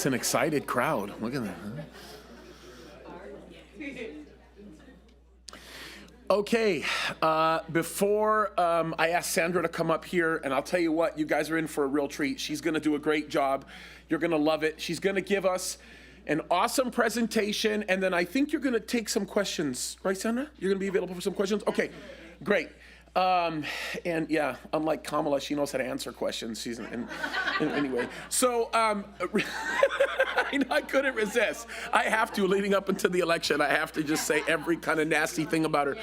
It's an excited crowd. Look at that. Huh? Okay, before I ask Sandra to come up here, and I'll tell you what, you guys are in for a real treat. She's going to do a great job. You're going to love it. She's going to give us an awesome presentation, and then I think you're going to take some questions. Right, Sandra? You're going to be available for some questions? Okay, great. And yeah, unlike Kamala, she knows how to answer questions. She's anyway. So I couldn't resist. I have to, leading up into the election, I have to just say every kind of nasty thing about her.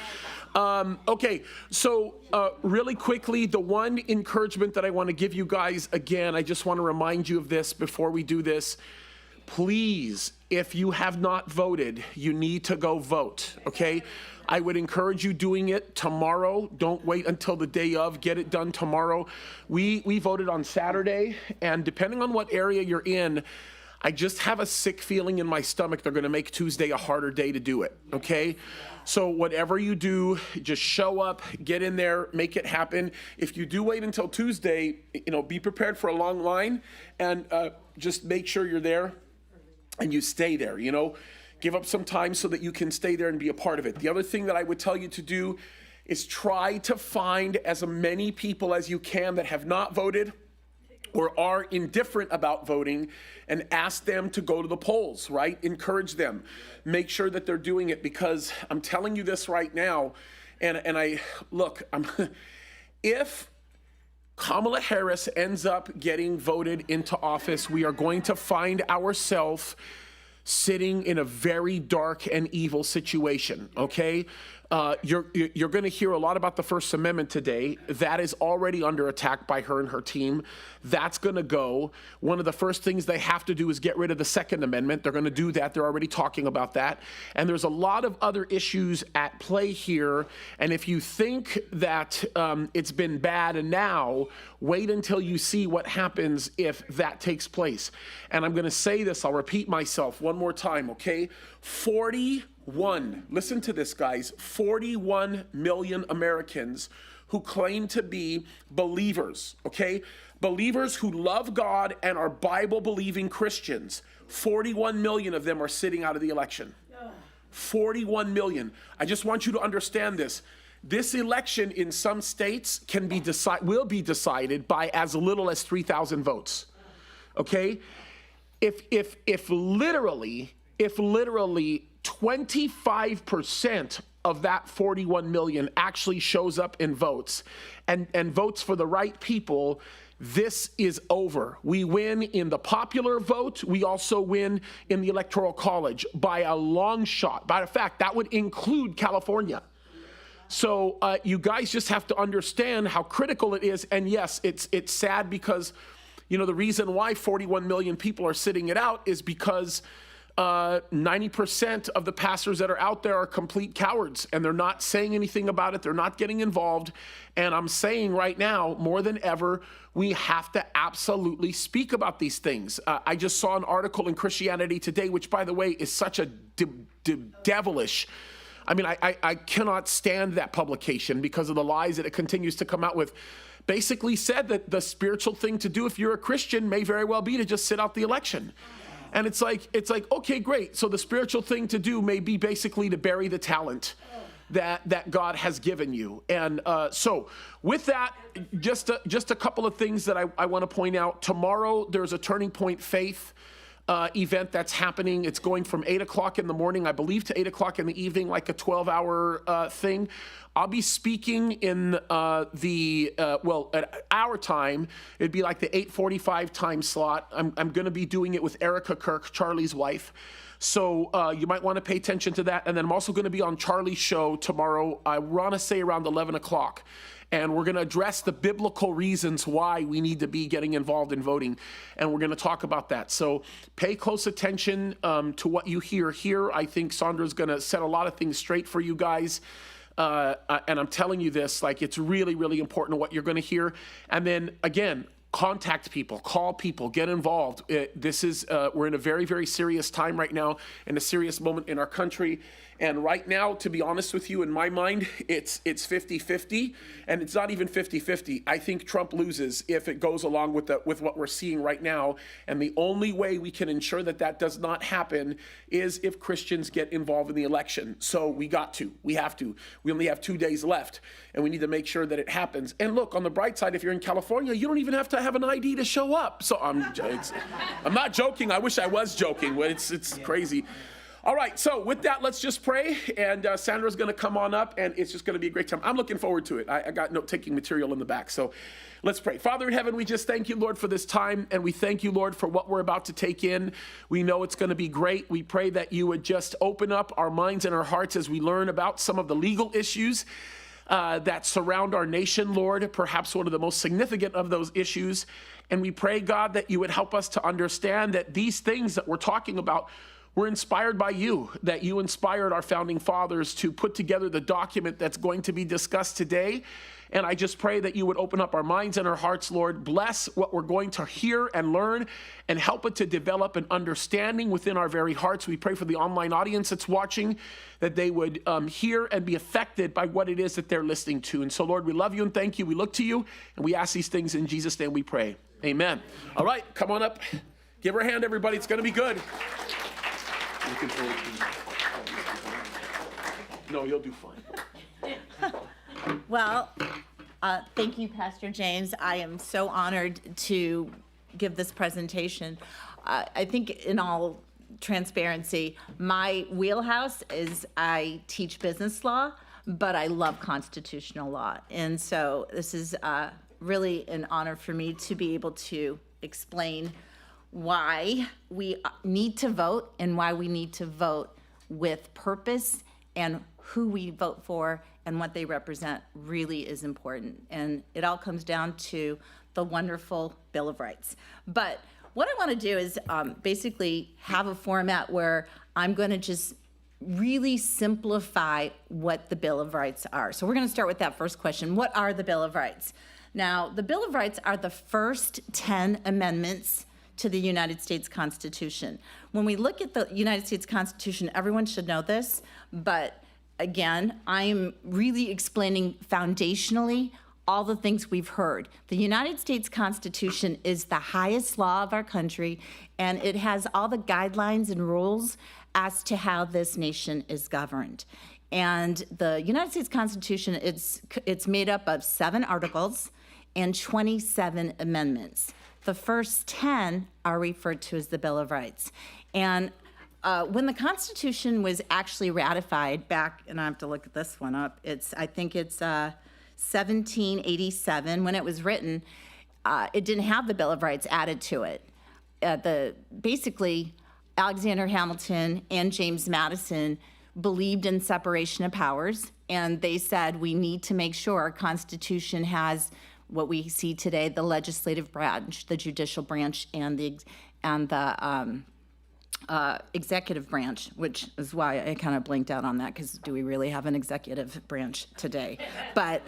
Okay, so really quickly, the one encouragement that I want to give you guys, again, I just want to remind you of this before we do this. Please, if you have not voted, you need to go vote, okay? I would encourage you doing it tomorrow. Don't wait until the day of. Get it done tomorrow. We voted on Saturday, and depending on what area you're in, I just have a sick feeling in my stomach they're going to make Tuesday a harder day to do it, okay? So whatever you do, just show up, get in there, make it happen. If you do wait until Tuesday, be prepared for a long line, and just make sure you're there and you stay there, Give up some time so that you can stay there and be a part of it. The other thing that I would tell you to do is try to find as many people as you can that have not voted or are indifferent about voting, and ask them to go to the polls, right? Encourage them. Make sure that they're doing it, because I'm telling you this right now, if Kamala Harris ends up getting voted into office, we are going to find ourselves sitting in a very dark and evil situation, okay? You're going to hear a lot about the First Amendment today. That is already under attack by her and her team. That's going to go. One of the first things they have to do is get rid of the Second Amendment. They're going to do that. They're already talking about that. And there's a lot of other issues at play here. And if you think that it's been bad and now, wait until you see what happens if that takes place. And I'm going to say this, I'll repeat myself one more time, okay? Listen to this, guys, 41 million Americans who claim to be believers, okay? Believers who love God and are Bible-believing Christians. 41 million of them are sitting out of the election. 41 million. I just want you to understand this. This election in some states will be decided by as little as 3,000 votes, okay? If literally 25% of that 41 million actually shows up and votes and votes for the right people, this is over. We win in the popular vote. We also win in the Electoral College by a long shot. By the fact, that would include California. So you guys just have to understand how critical it is. And yes, it's sad because, the reason why 41 million people are sitting it out is because 90% of the pastors that are out there are complete cowards, and they're not saying anything about it. They're not getting involved. And I'm saying right now, more than ever, we have to absolutely speak about these things. I just saw an article in Christianity Today, which, by the way, is such a devilish. I mean, I cannot stand that publication because of the lies that it continues to come out with. Basically said that the spiritual thing to do if you're a Christian may very well be to just sit out the election. And it's like, okay, great. So the spiritual thing to do may be basically to bury the talent that God has given you. And so with that, just a couple of things that I want to point out. Tomorrow, there's a Turning Point Faith event that's happening. It's going from 8 o'clock in the morning, I believe, to 8 o'clock in the evening, like a 12-hour thing. I'll be speaking in at our time. It'd be like the 8:45 time slot. I'm going to be doing it with Erica Kirk, Charlie's wife. So you might want to pay attention to that. And then I'm also going to be on Charlie's show tomorrow, I want to say around 11 o'clock. And we're going to address the biblical reasons why we need to be getting involved in voting. And we're going to talk about that. So pay close attention to what you hear here. I think Sandra's going to set a lot of things straight for you guys. And I'm telling you this, like, it's really, really important what you're going to hear. And then, again, contact people, call people, get involved. We're in a very, very serious time right now, and a serious moment in our country. And right now, to be honest with you, in my mind, it's 50-50, and it's not even 50-50. I think Trump loses if it goes along with what we're seeing right now. And the only way we can ensure that does not happen is if Christians get involved in the election. So we have to. We only have 2 days left, and we need to make sure that it happens. And look, on the bright side, if you're in California, you don't even have to have an ID to show up. So I'm not joking. I wish I was joking, but it's crazy. All right, so with that, let's just pray, and Sandra's going to come on up, and it's just going to be a great time. I'm looking forward to it. I got note-taking material in the back, so let's pray. Father in heaven, we just thank you, Lord, for this time, and we thank you, Lord, for what we're about to take in. We know it's going to be great. We pray that you would just open up our minds and our hearts as we learn about some of the legal issues that surround our nation, Lord, perhaps one of the most significant of those issues. And we pray, God, that you would help us to understand that these things that we're talking about were inspired by you, that you inspired our founding fathers to put together the document that's going to be discussed today. And I just pray that you would open up our minds and our hearts, Lord. Bless what we're going to hear and learn, and help it to develop an understanding within our very hearts. We pray for the online audience that's watching, that they would hear and be affected by what it is that they're listening to. And so, Lord, we love you and thank you. We look to you, and we ask these things in Jesus' name we pray. Amen. All right, come on up. Give her a hand, everybody. It's going to be good. Looking forward to. No, you'll do fine. Well, thank you, Pastor James. I am so honored to give this presentation. I think in all transparency, my wheelhouse is I teach business law, but I love constitutional law. And so this is really an honor for me to be able to explain why we need to vote and why we need to vote with purpose, and who we vote for and what they represent really is important. And it all comes down to the wonderful Bill of Rights. But what I want to do is basically have a format where I'm going to just really simplify what the Bill of Rights are. So we're going to start with that first question. What are the Bill of Rights? Now, the Bill of Rights are the first 10 amendments to the United States Constitution. When we look at the United States Constitution, everyone should know this, but again, I'm really explaining foundationally all the things we've heard. The United States Constitution is the highest law of our country, and it has all the guidelines and rules as to how this nation is governed. And the United States Constitution, it's made up of 7 articles and 27 amendments. The first 10 are referred to as the Bill of Rights. And when the Constitution was actually ratified back, and I have to look at this one up, I think it's 1787, when it was written, it didn't have the Bill of Rights added to it. Basically, Alexander Hamilton and James Madison believed in separation of powers, and they said we need to make sure our Constitution has what we see today, the legislative branch, the judicial branch, and the executive branch, which is why I kind of blinked out on that, because do we really have an executive branch today? But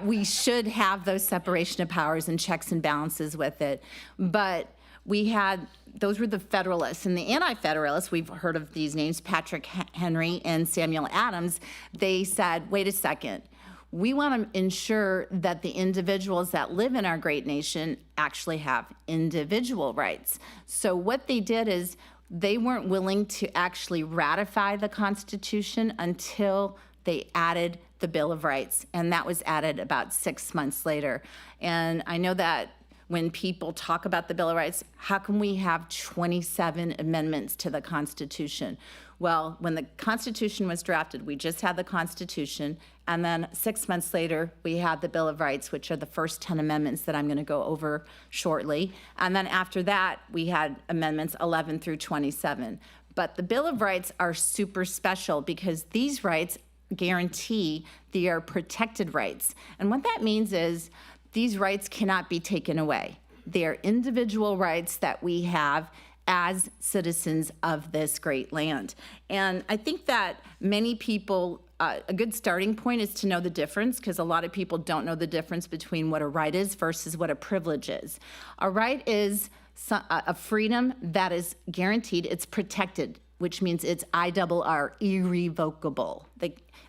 we should have those separation of powers and checks and balances with it. But those were the Federalists. And the Anti-Federalists, we've heard of these names, Patrick Henry and Samuel Adams, they said, wait a second, we want to ensure that the individuals that live in our great nation actually have individual rights. So what they did is they weren't willing to actually ratify the Constitution until they added the Bill of Rights, and that was added about 6 months later. And I know that when people talk about the Bill of Rights, how can we have 27 amendments to the Constitution? Well, when the Constitution was drafted, we just had the Constitution, and then 6 months later, we had the Bill of Rights, which are the first 10 amendments that I'm going to go over shortly. And then after that, we had amendments 11 through 27. But the Bill of Rights are super special because these rights guarantee they are protected rights. And what that means is these rights cannot be taken away. They are individual rights that we have as citizens of this great land. And I think that many people a good starting point is to know the difference, because a lot of people don't know the difference between what a right is versus what a privilege is. A right is a freedom that is guaranteed, it's protected, which means it's IRR, irrevocable.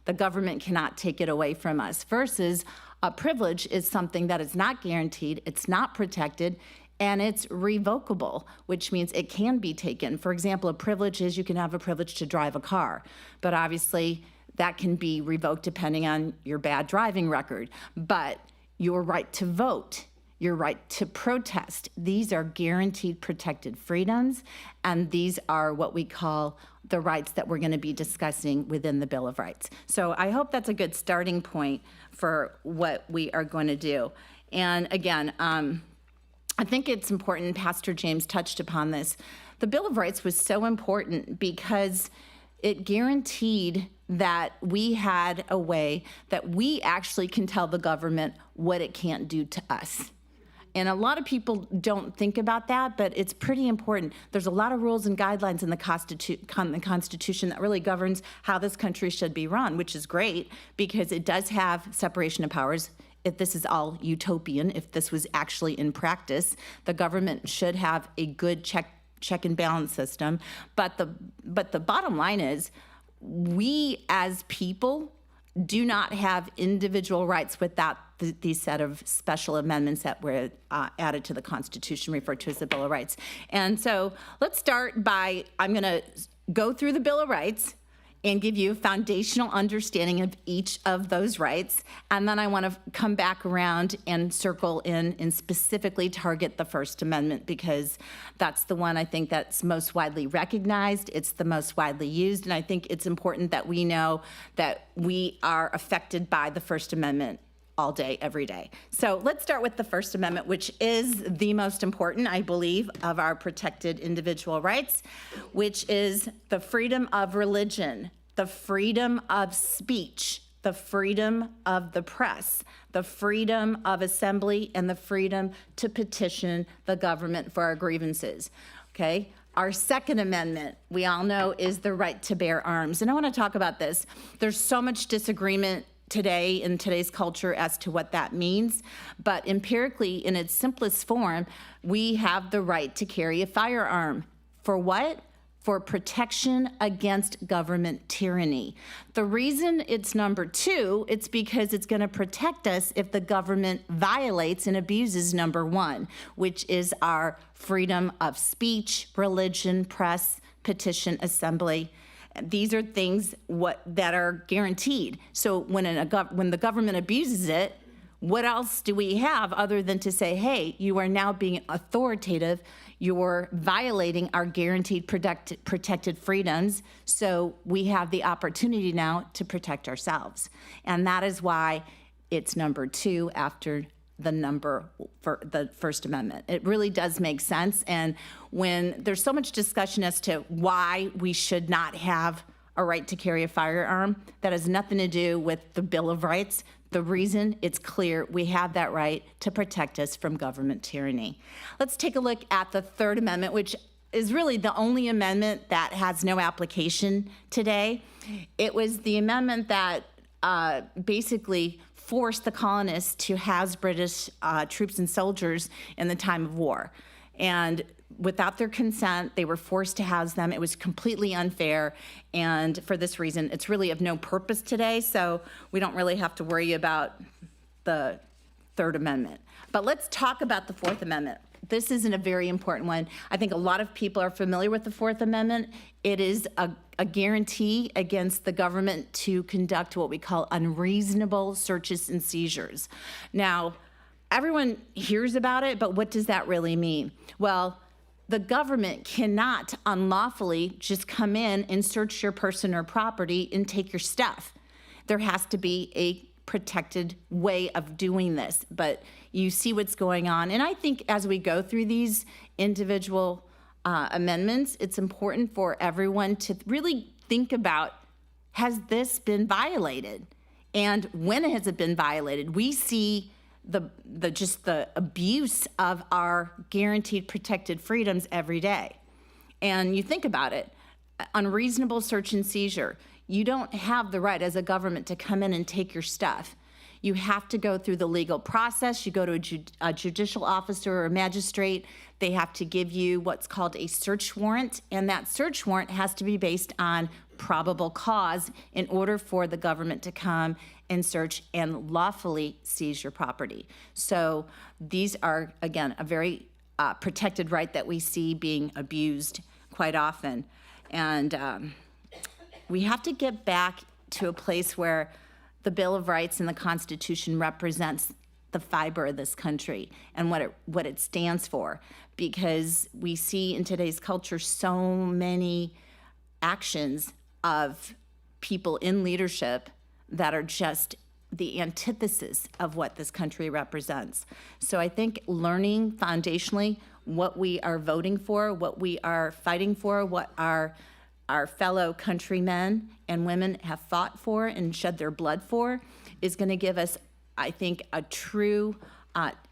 The government cannot take it away from us, versus a privilege is something that is not guaranteed, it's not protected, and it's revocable, which means it can be taken. For example, a privilege is you can have a privilege to drive a car, but obviously that can be revoked depending on your bad driving record. But your right to vote, your right to protest, these are guaranteed protected freedoms, and these are what we call the rights that we're going to be discussing within the Bill of Rights. So I hope that's a good starting point for what we are going to do. And again, I think it's important, Pastor James touched upon this. The Bill of Rights was so important because it guaranteed that we had a way that we actually can tell the government what it can't do to us. And a lot of people don't think about that, but it's pretty important. There's a lot of rules and guidelines in the Constitution that really governs how this country should be run, which is great because it does have separation of powers. If this is all utopian, if this was actually in practice, the government should have a good check and balance system. But the bottom line is, we as people do not have individual rights without these set of special amendments that were added to the Constitution, referred to as the Bill of Rights. And so let's start by, I'm going to go through the Bill of Rights and give you a foundational understanding of each of those rights. And then I want to come back around and circle in and specifically target the First Amendment, because that's the one I think that's most widely recognized. It's the most widely used. And I think it's important that we know that we are affected by the First Amendment all day, every day. So let's start with the First Amendment, which is the most important, I believe, of our protected individual rights, which is the freedom of religion, the freedom of speech, the freedom of the press, the freedom of assembly, and the freedom to petition the government for our grievances. Okay? Our Second Amendment, we all know, is the right to bear arms. And I want to talk about this. There's so much disagreement today in today's culture as to what that means, but empirically, in its simplest form, we have the right to carry a firearm. For what? For protection against government tyranny. The reason it's number 2, it's because it's going to protect us if the government violates and abuses number 1, which is our freedom of speech, religion, press, petition, assembly. These are things that are guaranteed. So when the government abuses it, what else do we have other than to say, hey, you are now being authoritative, you're violating our guaranteed protected freedoms, so we have the opportunity now to protect ourselves. And that is why it's number 2 after the number for the First Amendment. It really does make sense. And when there's so much discussion as to why we should not have a right to carry a firearm, that has nothing to do with the Bill of Rights. The reason, it's clear, we have that right to protect us from government tyranny. Let's take a look at the Third Amendment, which is really the only amendment that has no application today. It was the amendment that basically forced the colonists to house British troops and soldiers in the time of war. And without their consent, they were forced to house them. It was completely unfair. And for this reason, it's really of no purpose today. So we don't really have to worry about the Third Amendment. But let's talk about the Fourth Amendment. This isn't a very important one. I think a lot of people are familiar with the Fourth Amendment. It is a guarantee against the government to conduct what we call unreasonable searches and seizures. Now, everyone hears about it, but what does that really mean? Well, the government cannot unlawfully just come in and search your person or property and take your stuff. There has to be a protected way of doing this, but you see what's going on. And I think as we go through these individual amendments, it's important for everyone to really think about, has this been violated? And when has it been violated? We see the abuse of our guaranteed protected freedoms every day. And you think about it, unreasonable search and seizure. You don't have the right as a government to come in and take your stuff. You have to go through the legal process. You go to a judicial officer or a magistrate. They have to give you what's called a search warrant, and that search warrant has to be based on probable cause in order for the government to come and search and lawfully seize your property. So these are, again, a very protected right that we see being abused quite often. And we have to get back to a place where the Bill of Rights and the Constitution represents the fiber of this country and what it stands for, because we see in today's culture so many actions of people in leadership that are just the antithesis of what this country represents. So I think learning foundationally what we are voting for, what we are fighting for, what our fellow countrymen and women have fought for and shed their blood for is going to give us, I think, a true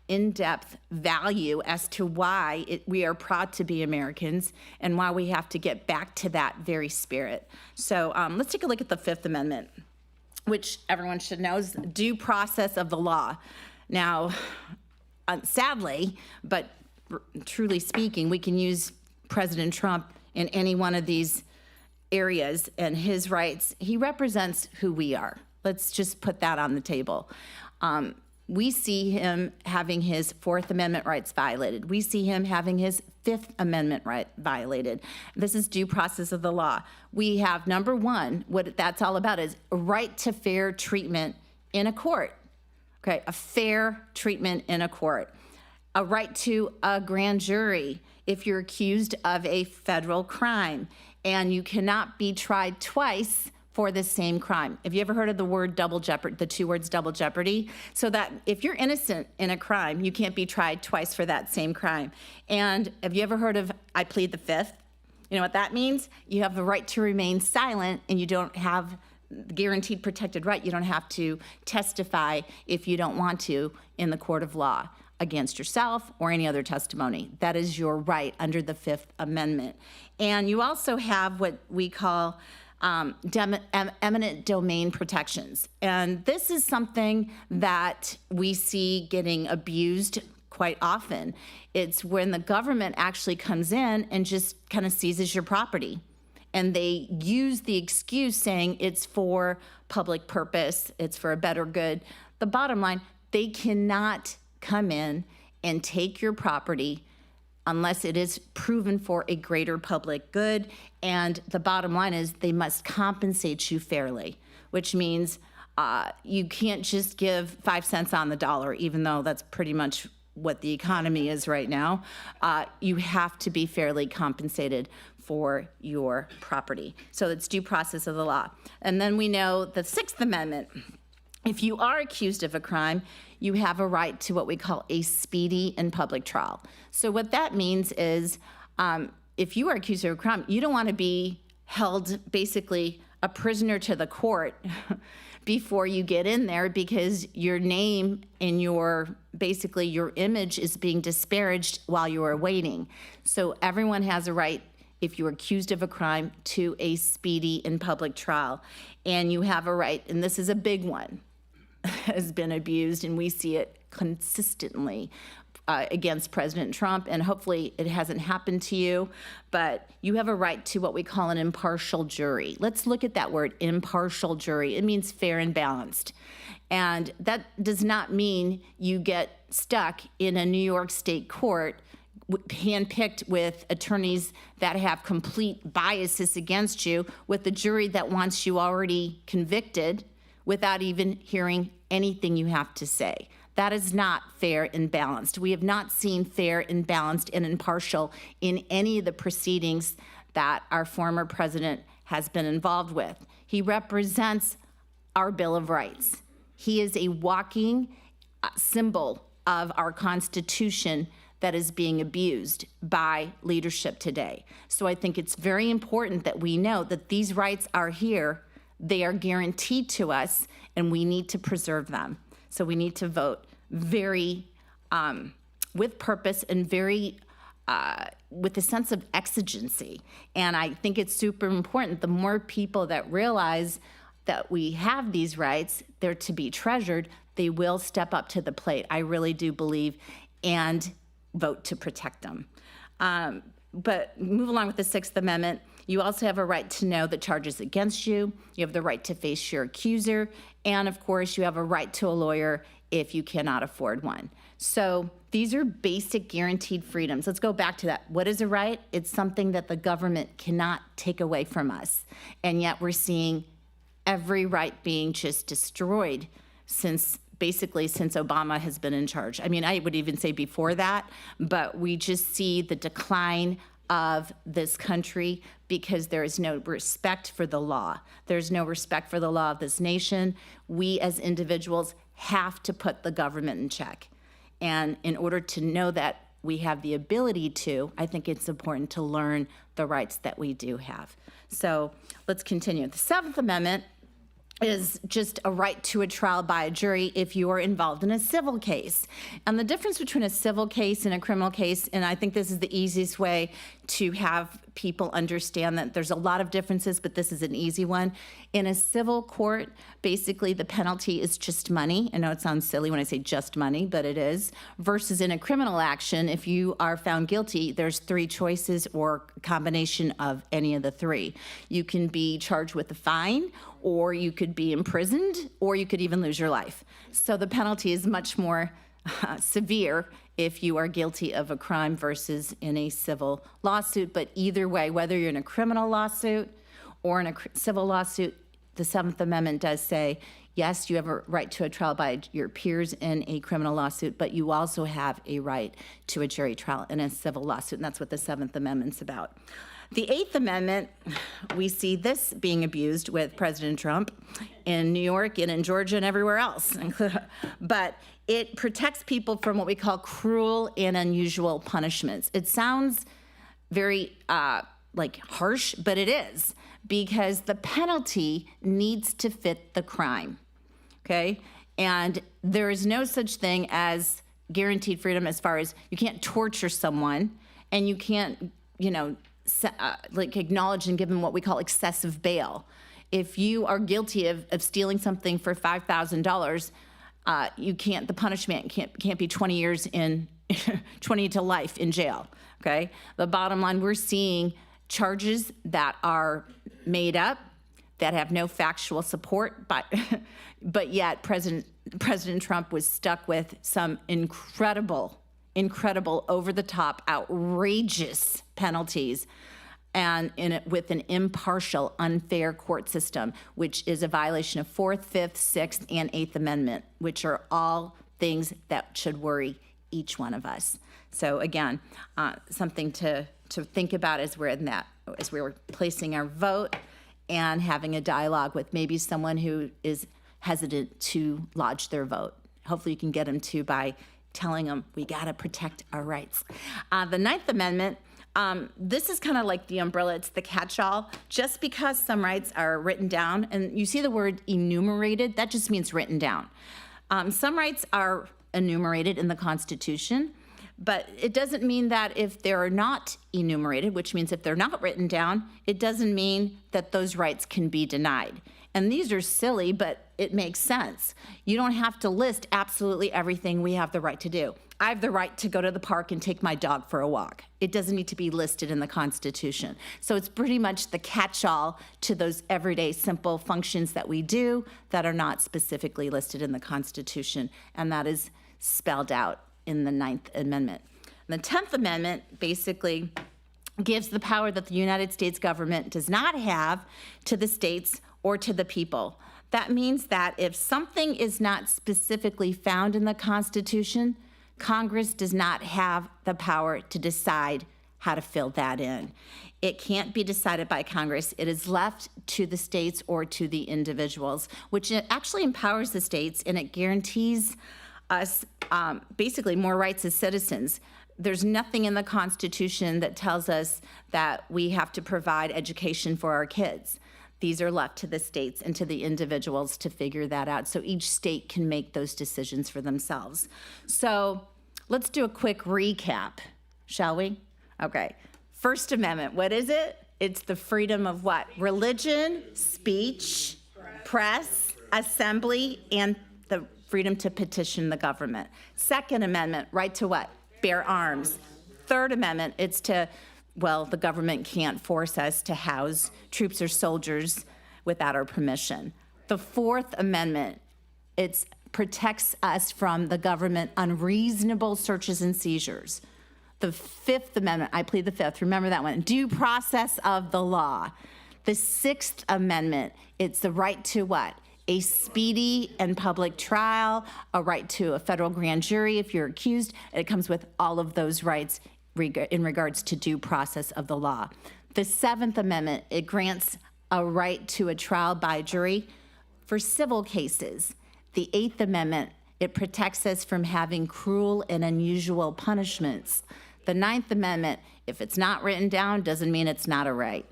in-depth value as to why we are proud to be Americans and why we have to get back to that very spirit. So let's take a look at the Fifth Amendment, which everyone should know is due process of the law. Now, sadly, but truly speaking, we can use President Trump in any one of these areas and his rights. He represents who we are. Let's just put that on the table. We see him having his Fourth Amendment rights violated. We see him having his Fifth Amendment right violated. This is due process of the law. We have, number one, what that's all about is a right to fair treatment in a court. Okay, a fair treatment in a court. A right to a grand jury if you're accused of a federal crime, and you cannot be tried twice for the same crime. Have you ever heard of the word double jeopardy, the two words double jeopardy? So that if you're innocent in a crime, you can't be tried twice for that same crime. And have you ever heard of I plead the fifth? You know what that means? You have the right to remain silent, and you don't have guaranteed protected right. You don't have to testify if you don't want to in the court of law against yourself or any other testimony. That is your right under the Fifth Amendment. And you also have what we call eminent domain protections. And this is something that we see getting abused quite often. It's when the government actually comes in and just kind of seizes your property. And they use the excuse saying it's for public purpose, it's for a better good. The bottom line, they cannot come in and take your property unless it is proven for a greater public good. And the bottom line is they must compensate you fairly, which means you can't just give 5 cents on the dollar, even though that's pretty much what the economy is right now. You have to be fairly compensated for your property. So it's due process of the law. And then we know the Sixth Amendment. If you are accused of a crime, you have a right to what we call a speedy and public trial. So what that means is if you are accused of a crime, you don't want to be held basically a prisoner to the court before you get in there, because your name and your image is being disparaged while you are waiting. So everyone has a right, if you're accused of a crime, to a speedy and public trial. And you have a right, and this is a big one, has been abused, and we see it consistently against President Trump, and hopefully it hasn't happened to you, but you have a right to what we call an impartial jury. Let's look at that word, impartial jury. It means fair and balanced. And that does not mean you get stuck in a New York State court handpicked with attorneys that have complete biases against you, with a jury that wants you already convicted without even hearing anything you have to say. That is not fair and balanced. We have not seen fair and balanced and impartial in any of the proceedings that our former president has been involved with. He represents our Bill of Rights. He is a walking symbol of our Constitution that is being abused by leadership today. So I think it's very important that we know that these rights are here, they are guaranteed to us, and we need to preserve them. So we need to vote very with purpose and very with a sense of exigency. And I think it's super important. The more people that realize that we have these rights, they're to be treasured, they will step up to the plate, I really do believe, and vote to protect them. But move along with the Sixth Amendment. You also have a right to know the charges against you. You have the right to face your accuser. And of course, you have a right to a lawyer if you cannot afford one. So these are basic guaranteed freedoms. Let's go back to that. What is a right? It's something that the government cannot take away from us. And yet we're seeing every right being just destroyed since Obama has been in charge. I mean, I would even say before that, but we just see the decline of this country because there is no respect for the law. There's no respect for the law of this nation. We as individuals have to put the government in check. And in order to know that we have the ability to, I think it's important to learn the rights that we do have. So let's continue. The Seventh Amendment is just a right to a trial by a jury if you are involved in a civil case. And the difference between a civil case and a criminal case, and I think this is the easiest way to have people understand that there's a lot of differences, but this is an easy one. In a civil court, basically the penalty is just money. I know it sounds silly when I say just money, but it is. Versus in a criminal action, if you are found guilty, there's three choices or a combination of any of the three. You can be charged with a fine, or you could be imprisoned, or you could even lose your life. So the penalty is much more severe if you are guilty of a crime versus in a civil lawsuit. But either way, whether you're in a criminal lawsuit or in a civil lawsuit, the Seventh Amendment does say, yes, you have a right to a trial by your peers in a criminal lawsuit, but you also have a right to a jury trial in a civil lawsuit, and that's what the Seventh Amendment's about. The Eighth Amendment, we see this being abused with President Trump in New York and in Georgia and everywhere else. But it protects people from what we call cruel and unusual punishments. It sounds very harsh, but it is, because the penalty needs to fit the crime, okay? And there is no such thing as guaranteed freedom as far as you can't torture someone and you can't, acknowledge and give them what we call excessive bail. If you are guilty of stealing something for $5,000, the punishment can't be 20 years 20 to life in jail, okay? The bottom line, we're seeing charges that are made up, that have no factual support, but yet President Trump was stuck with some incredible, over-the-top, outrageous penalties, and with an impartial, unfair court system, which is a violation of Fourth, Fifth, Sixth, and Eighth Amendment, which are all things that should worry each one of us. So again, something to think about as we're placing our vote and having a dialogue with maybe someone who is hesitant to lodge their vote. Hopefully you can get them to by telling them we got to protect our rights. The Ninth Amendment, this is kind of like the umbrella, it's the catch-all. Just because some rights are written down, and you see the word enumerated, that just means written down. Some rights are enumerated in the Constitution, but it doesn't mean that if they're not enumerated, which means if they're not written down, it doesn't mean that those rights can be denied. And these are silly, but it makes sense. You don't have to list absolutely everything we have the right to do. I have the right to go to the park and take my dog for a walk. It doesn't need to be listed in the Constitution. So it's pretty much the catch-all to those everyday simple functions that we do that are not specifically listed in the Constitution, and that is spelled out in the Ninth Amendment. And the 10th Amendment basically gives the power that the United States government does not have to the states or to the people. That means that if something is not specifically found in the Constitution, Congress does not have the power to decide how to fill that in. It can't be decided by Congress. It is left to the states or to the individuals, which actually empowers the states, and it guarantees us basically more rights as citizens. There's nothing in the Constitution that tells us that we have to provide education for our kids. These are left to the states and to the individuals to figure that out. So each state can make those decisions for themselves. So let's do a quick recap, shall we? Okay. First Amendment, what is it? It's the freedom of what? Religion, speech, press, assembly, and the freedom to petition the government. Second Amendment, right to what? Bear arms. Third Amendment, it's to, well, the government can't force us to house troops or soldiers without our permission. The Fourth Amendment, it protects us from the government unreasonable searches and seizures. The Fifth Amendment, I plead the fifth, remember that one, due process of the law. The Sixth Amendment, it's the right to what? A speedy and public trial, a right to a federal grand jury if you're accused. It comes with all of those rights in regards to due process of the law. The Seventh Amendment, it grants a right to a trial by jury for civil cases. The Eighth Amendment, it protects us from having cruel and unusual punishments. The Ninth Amendment, if it's not written down, doesn't mean it's not a right,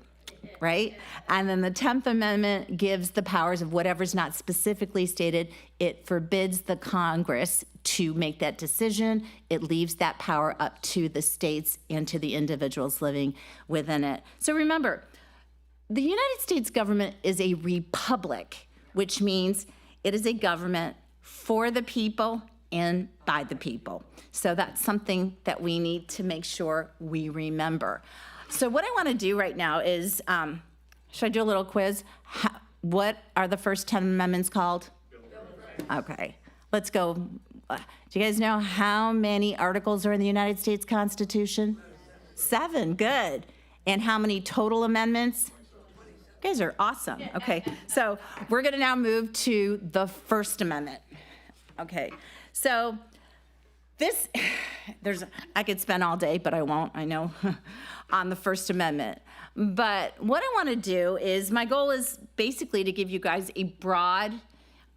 right? And then the 10th Amendment gives the powers of whatever's not specifically stated. It forbids the Congress to make that decision. It leaves that power up to the states and to the individuals living within it. So remember, the United States government is a republic, which means it is a government for the people and by the people. So that's something that we need to make sure we remember. So what I want to do right now is, should I do a little quiz? What are the first 10 amendments called? Okay, let's go. Do you guys know how many articles are in the United States Constitution? 7, good. And how many total amendments? You guys are awesome. Okay, so we're going to now move to the First Amendment. Okay, so I could spend all day, but I won't, I know, on the First Amendment. But what I want to do is, my goal is basically to give you guys a broad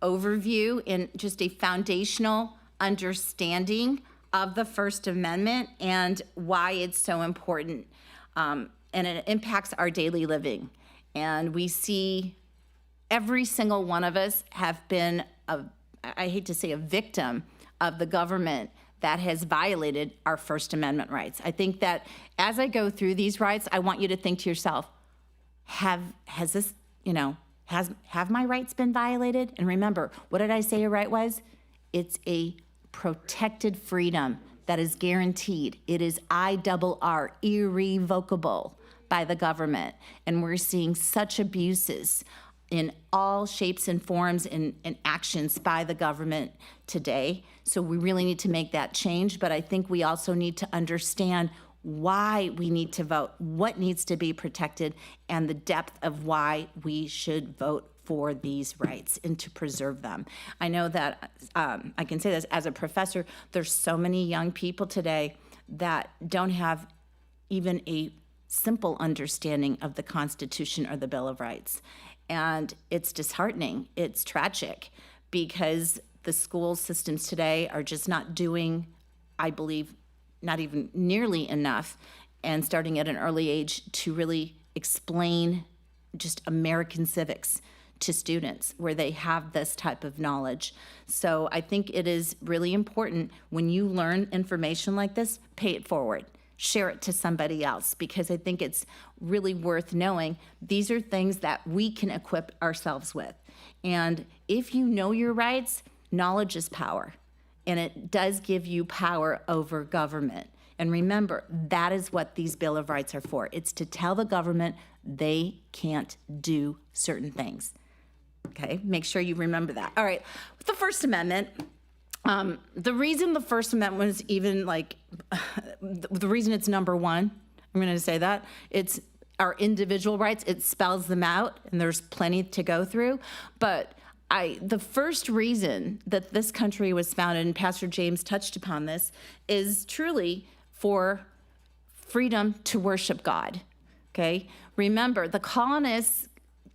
overview and just a foundational understanding of the First Amendment and why it's so important, and it impacts our daily living. And we see every single one of us have been, I hate to say, a victim of the government that has violated our First Amendment rights. I think that as I go through these rights, I want you to think to yourself, have my rights been violated? And remember, what did I say a right was? It's a protected freedom that is guaranteed. It is IRR, irrevocable by the government. And we're seeing such abuses in all shapes and forms and actions by the government today. So we really need to make that change. But I think we also need to understand why we need to vote, what needs to be protected, and the depth of why we should vote for these rights and to preserve them. I know that I can say this as a professor, there's so many young people today that don't have even a simple understanding of the Constitution or the Bill of Rights. And it's disheartening, it's tragic, because the school systems today are just not doing, I believe, not even nearly enough, and starting at an early age to really explain just American civics to students where they have this type of knowledge. So I think it is really important when you learn information like this, pay it forward. Share it to somebody else, because I think it's really worth knowing these are things that we can equip ourselves with. And if you know your rights, knowledge is power, and it does give you power over government. And remember, that is what these Bill of Rights are for. It's to tell the government they can't do certain things. Okay, make sure you remember that. All right, with the First Amendment, the reason the First Amendment was even the reason it's number one, I'm going to say that, it's our individual rights. It spells them out, and there's plenty to go through. But the first reason that this country was founded, and Pastor James touched upon this, is truly for freedom to worship God. Okay? Remember, the colonists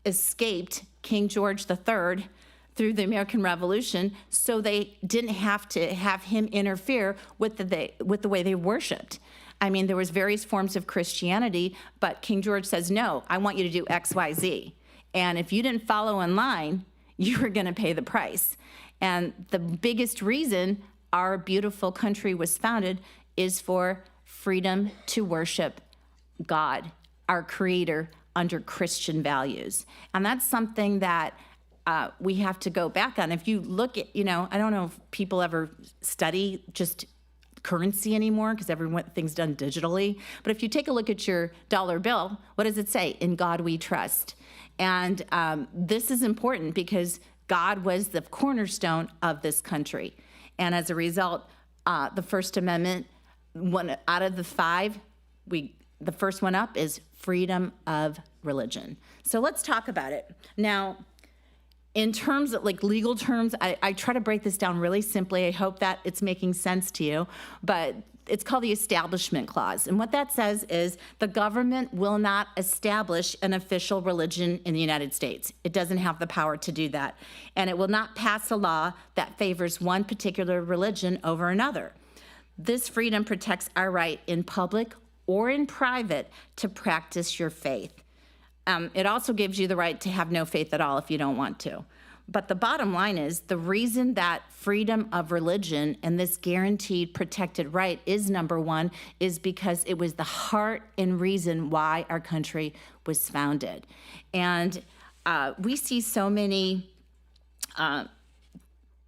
escaped King George III through the American Revolution, so they didn't have to have him interfere with the way they worshiped. I mean, there was various forms of Christianity, but King George says, no, I want you to do X, Y, Z. And if you didn't follow in line, you were going to pay the price. And the biggest reason our beautiful country was founded is for freedom to worship God, our Creator, under Christian values. And that's something that we have to go back on. If you look at, I don't know if people ever study just currency anymore because everything's done digitally. But if you take a look at your dollar bill, what does it say? In God we trust. And this is important because God was the cornerstone of this country. And as a result, the First Amendment, one out of the five, the first one up is freedom of religion. So let's talk about it. Now, in terms of legal terms, I try to break this down really simply. I hope that it's making sense to you, but it's called the Establishment Clause. And what that says is the government will not establish an official religion in the United States. It doesn't have the power to do that. And it will not pass a law that favors one particular religion over another. This freedom protects our right in public or in private to practice your faith. It also gives you the right to have no faith at all if you don't want to. But the bottom line is the reason that freedom of religion and this guaranteed protected right is number one is because it was the heart and reason why our country was founded. And we see so many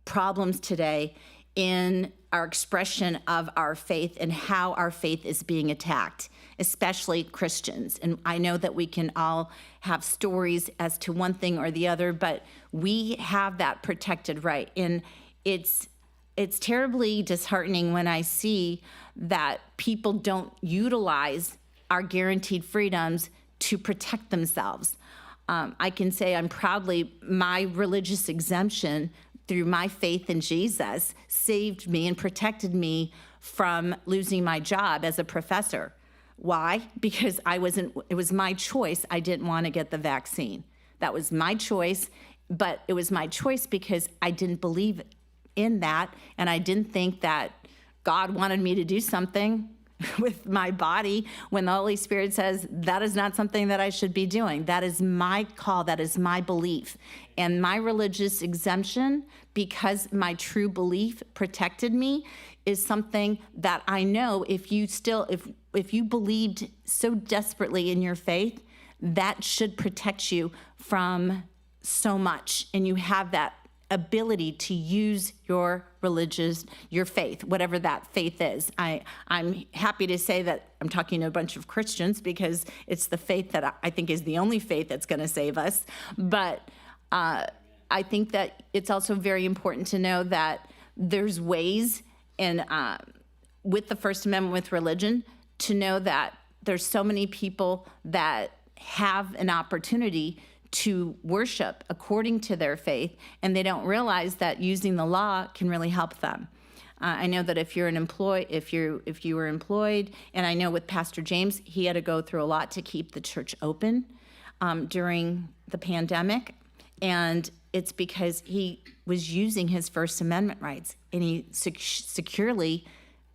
problems today in our expression of our faith and how our faith is being attacked, especially Christians. And I know that we can all have stories as to one thing or the other, but we have that protected right. And it's terribly disheartening when I see that people don't utilize our guaranteed freedoms to protect themselves. I can say I'm proudly, my religious exemption through my faith in Jesus saved me and protected me from losing my job as a professor. Why? Because it was my choice. I didn't want to get the vaccine. That was my choice, but it was my choice because I didn't believe in that, and I didn't think that God wanted me to do something with my body when the Holy Spirit says that is not something that I should be doing. That is my call. That is my belief. And my religious exemption, because my true belief protected me, is something that I know if you believed so desperately in your faith, that should protect you from so much. And you have that ability to use your faith, whatever that faith is. I'm happy to say that I'm talking to a bunch of Christians because it's the faith that I think is the only faith that's going to save us. But I think that it's also very important to know that there's ways with the First Amendment with religion to know that there's so many people that have an opportunity to worship according to their faith, and they don't realize that using the law can really help them. I know that if you were employed, and I know with Pastor James, he had to go through a lot to keep the church open during the pandemic, and it's because he was using his First Amendment rights, and he securely,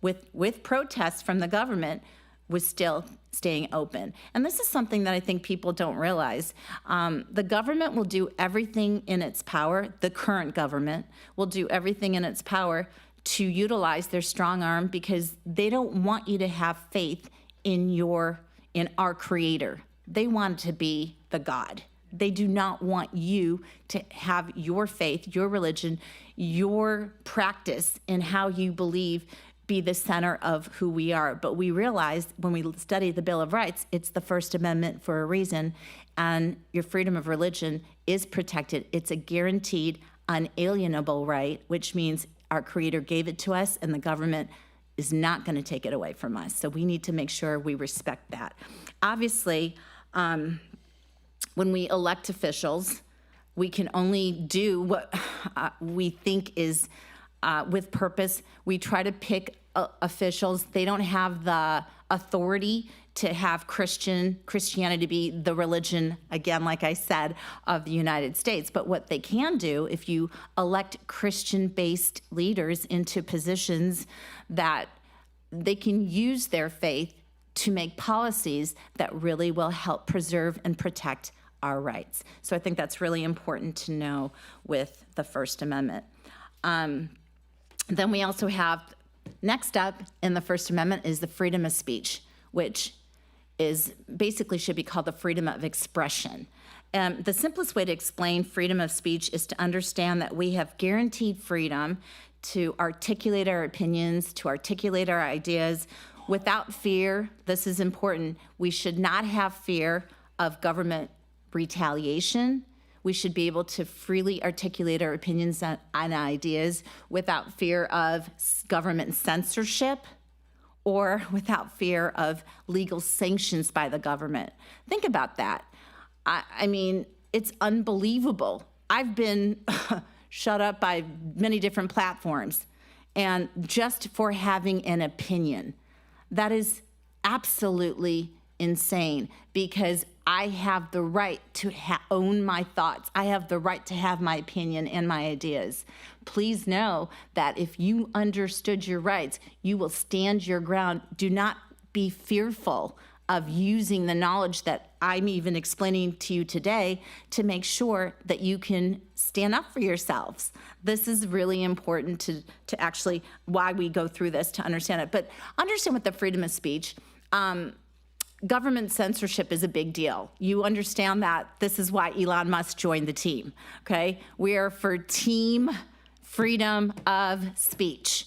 with protests from the government, was still staying open. And this is something that I think people don't realize. The government will do everything in its power, the current government will do everything in its power to utilize their strong arm because they don't want you to have faith in our Creator. They want to be the God. They do not want you to have your faith, your religion, your practice in how you believe be the center of who we are. But we realize when we study the Bill of Rights, it's the First Amendment for a reason, and your freedom of religion is protected. It's a guaranteed, unalienable right, which means our Creator gave it to us, and the government is not going to take it away from us. So we need to make sure we respect that. Obviously, when we elect officials, we can only do what we think is with purpose. We try to pick officials. They don't have the authority to have Christianity be the religion, again, like I said, of the United States. But what they can do, if you elect Christian-based leaders into positions, that they can use their faith to make policies that really will help preserve and protect our rights. So I think that's really important to know with the First Amendment. Then we also have Next up in the First Amendment is the freedom of speech, which is basically should be called the freedom of expression. The simplest way to explain freedom of speech is to understand that we have guaranteed freedom to articulate our opinions, to articulate our ideas without fear. This is important. We should not have fear of government retaliation. We should be able to freely articulate our opinions and ideas without fear of government censorship or without fear of legal sanctions by the government. Think about that. I mean, it's unbelievable. I've been shut up by many different platforms, and just for having an opinion. That is absolutely insane, because I have the right to own my thoughts. I have the right to have my opinion and my ideas. Please know that if you understood your rights, you will stand your ground. Do not be fearful of using the knowledge that I'm even explaining to you today to make sure that you can stand up for yourselves. This is really important to actually why we go through this, to understand it. But understand with the freedom of speech, government censorship is a big deal. You understand that. This is why Elon Musk joined the team, okay? We are for team freedom of speech.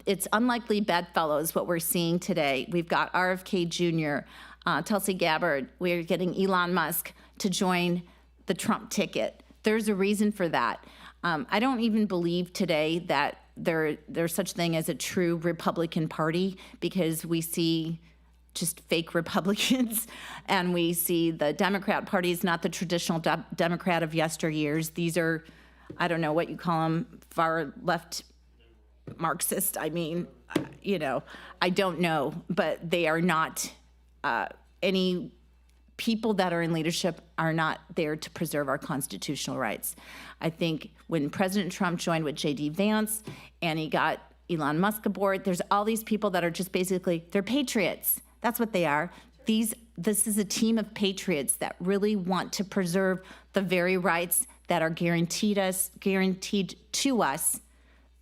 It's unlikely bedfellows what we're seeing today. We've got RFK Jr., Tulsi Gabbard. We're getting Elon Musk to join the Trump ticket. There's a reason for that. I don't even believe today that there's such thing as a true Republican Party, because we see just fake Republicans, and we see the Democrat Party is not the traditional Democrat of yesteryears. These are, I don't know what you call them, far left Marxist. I mean, I don't know, but they are not any people that are in leadership are not there to preserve our constitutional rights. I think when President Trump joined with J.D. Vance and he got Elon Musk aboard, there's all these people that are just basically, they're patriots. That's what they are. This is a team of patriots that really want to preserve the very rights that are guaranteed to us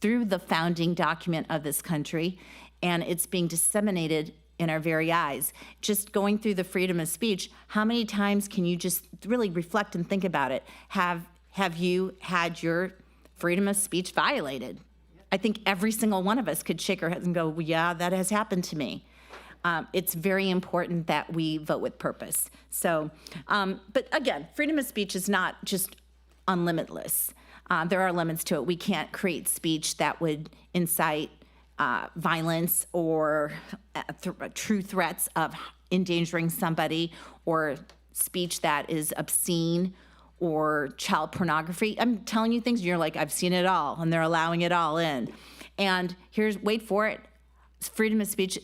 through the founding document of this country, and it's being disseminated in our very eyes. Just going through the freedom of speech, how many times can you just really reflect and think about it? Have you had your freedom of speech violated? I think every single one of us could shake our heads and go, well, yeah, that has happened to me. It's very important that we vote with purpose. So, but again, freedom of speech is not just unlimitless. There are limits to it. We can't create speech that would incite violence or true threats of endangering somebody, or speech that is obscene or child pornography. I'm telling you things, and you're like, I've seen it all, and they're allowing it all in. And wait for it, freedom of speech,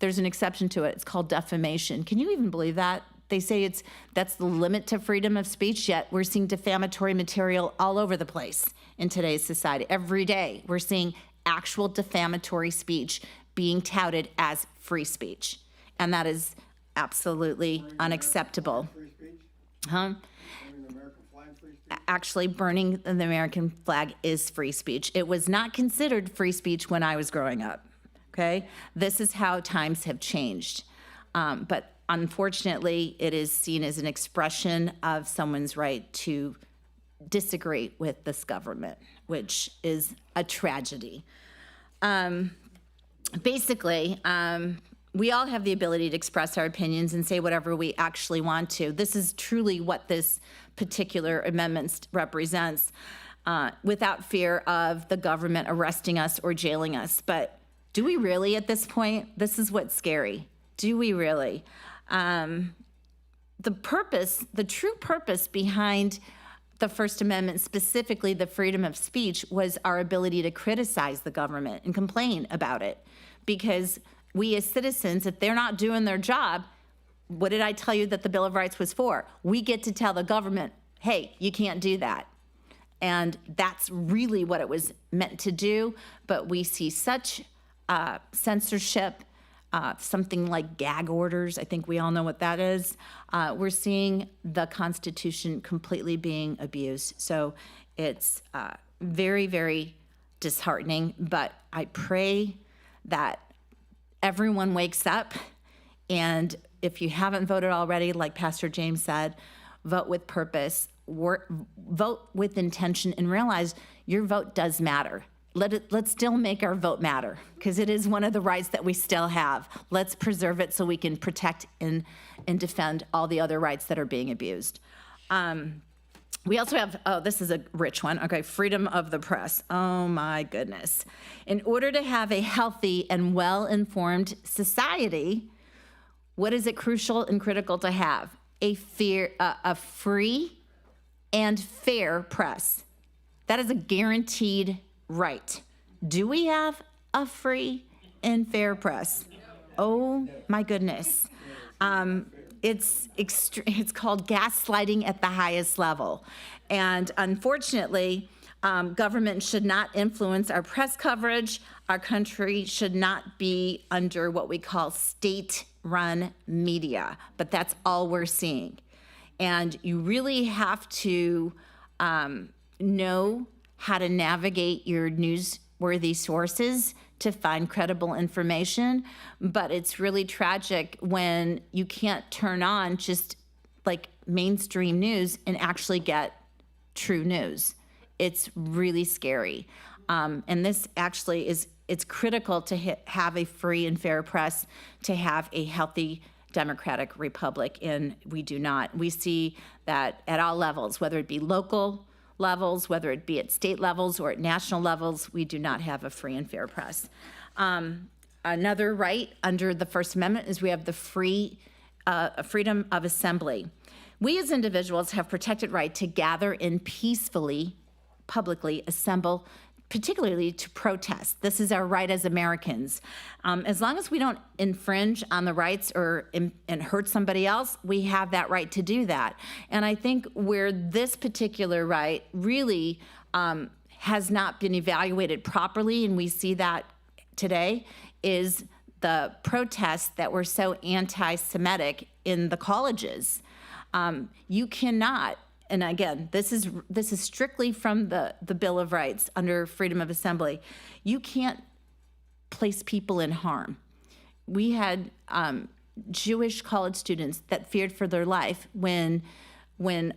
there's an exception to it. It's called defamation. Can you even believe that? They say that's the limit to freedom of speech, yet we're seeing defamatory material all over the place in today's society. Every day we're seeing actual defamatory speech being touted as free speech. And that is absolutely unacceptable. Huh? Actually, burning the American flag is free speech. It was not considered free speech when I was growing up, okay? This is how times have changed. But unfortunately, it is seen as an expression of someone's right to disagree with this government, which is a tragedy. Basically, we all have the ability to express our opinions and say whatever we actually want to. This is truly what this particular amendment represents, without fear of the government arresting us or jailing us. But do we really at this point? This is what's scary. Do we really? The true purpose behind the First Amendment, specifically the freedom of speech, was our ability to criticize the government and complain about it. Because we as citizens, if they're not doing their job, what did I tell you that the Bill of Rights was for? We get to tell the government, hey, you can't do that. And that's really what it was meant to do. But we see such censorship, something like gag orders. I think we all know what that is. We're seeing the Constitution completely being abused. So it's very, very disheartening, but I pray that everyone wakes up, and if you haven't voted already, like Pastor James said, vote with purpose, vote with intention, and realize your vote does matter. Let's still make our vote matter, because it is one of the rights that we still have. Let's preserve it so we can protect and defend all the other rights that are being abused. We also have, this is a rich one, okay, freedom of the press. Oh my goodness. In order to have a healthy and well-informed society, what is it crucial and critical to have? A free and fair press. That is a guaranteed right. Do we have a free and fair press? Oh my goodness. It's called gaslighting at the highest level. And unfortunately, government should not influence our press coverage. Our country should not be under what we call state-run media, but that's all we're seeing. And you really have to know how to navigate your newsworthy sources to find credible information, but it's really tragic when you can't turn on just like mainstream news and actually get true news. It's really scary. And this actually it's critical to have a free and fair press, to have a healthy democratic republic, and we do not. We see that at all levels, whether it be local levels, whether it be at state levels or at national levels, we do not have a free and fair press. Another right under the First Amendment is we have the freedom of assembly. We as individuals have protected right to gather and peacefully, publicly assemble, particularly to protest. This is our right as Americans. As long as we don't infringe on the rights and hurt somebody else, we have that right to do that. And I think where this particular right really has not been evaluated properly, and we see that today, is the protests that were so anti-Semitic in the colleges. You cannot, and again, this is strictly from the Bill of Rights under freedom of assembly. You can't place people in harm. We had Jewish college students that feared for their life when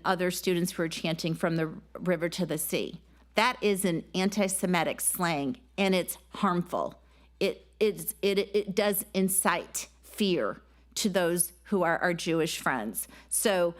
other students were chanting from the river to the sea. That is an anti-Semitic slang, and it's harmful. It does incite fear to those who are our Jewish friends. So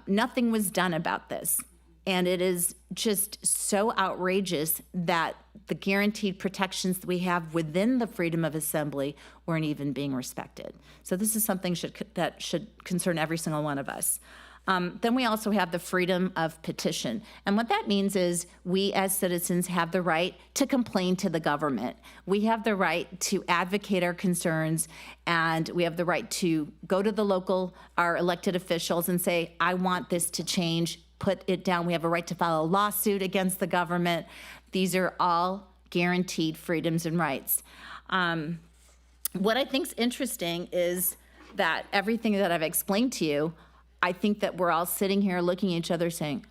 nothing was done about this. And it is just so outrageous that the guaranteed protections that we have within the freedom of assembly weren't even being respected. So this is something that should concern every single one of us. Then we also have the freedom of petition. And what that means is we as citizens have the right to complain to the government. We have the right to advocate our concerns, and we have the right to go to our elected officials and say, I want this to change, put it down. We have a right to file a lawsuit against the government. These are all guaranteed freedoms and rights. What I think is interesting is that everything that I've explained to you, I think that we're all sitting here looking at each other saying,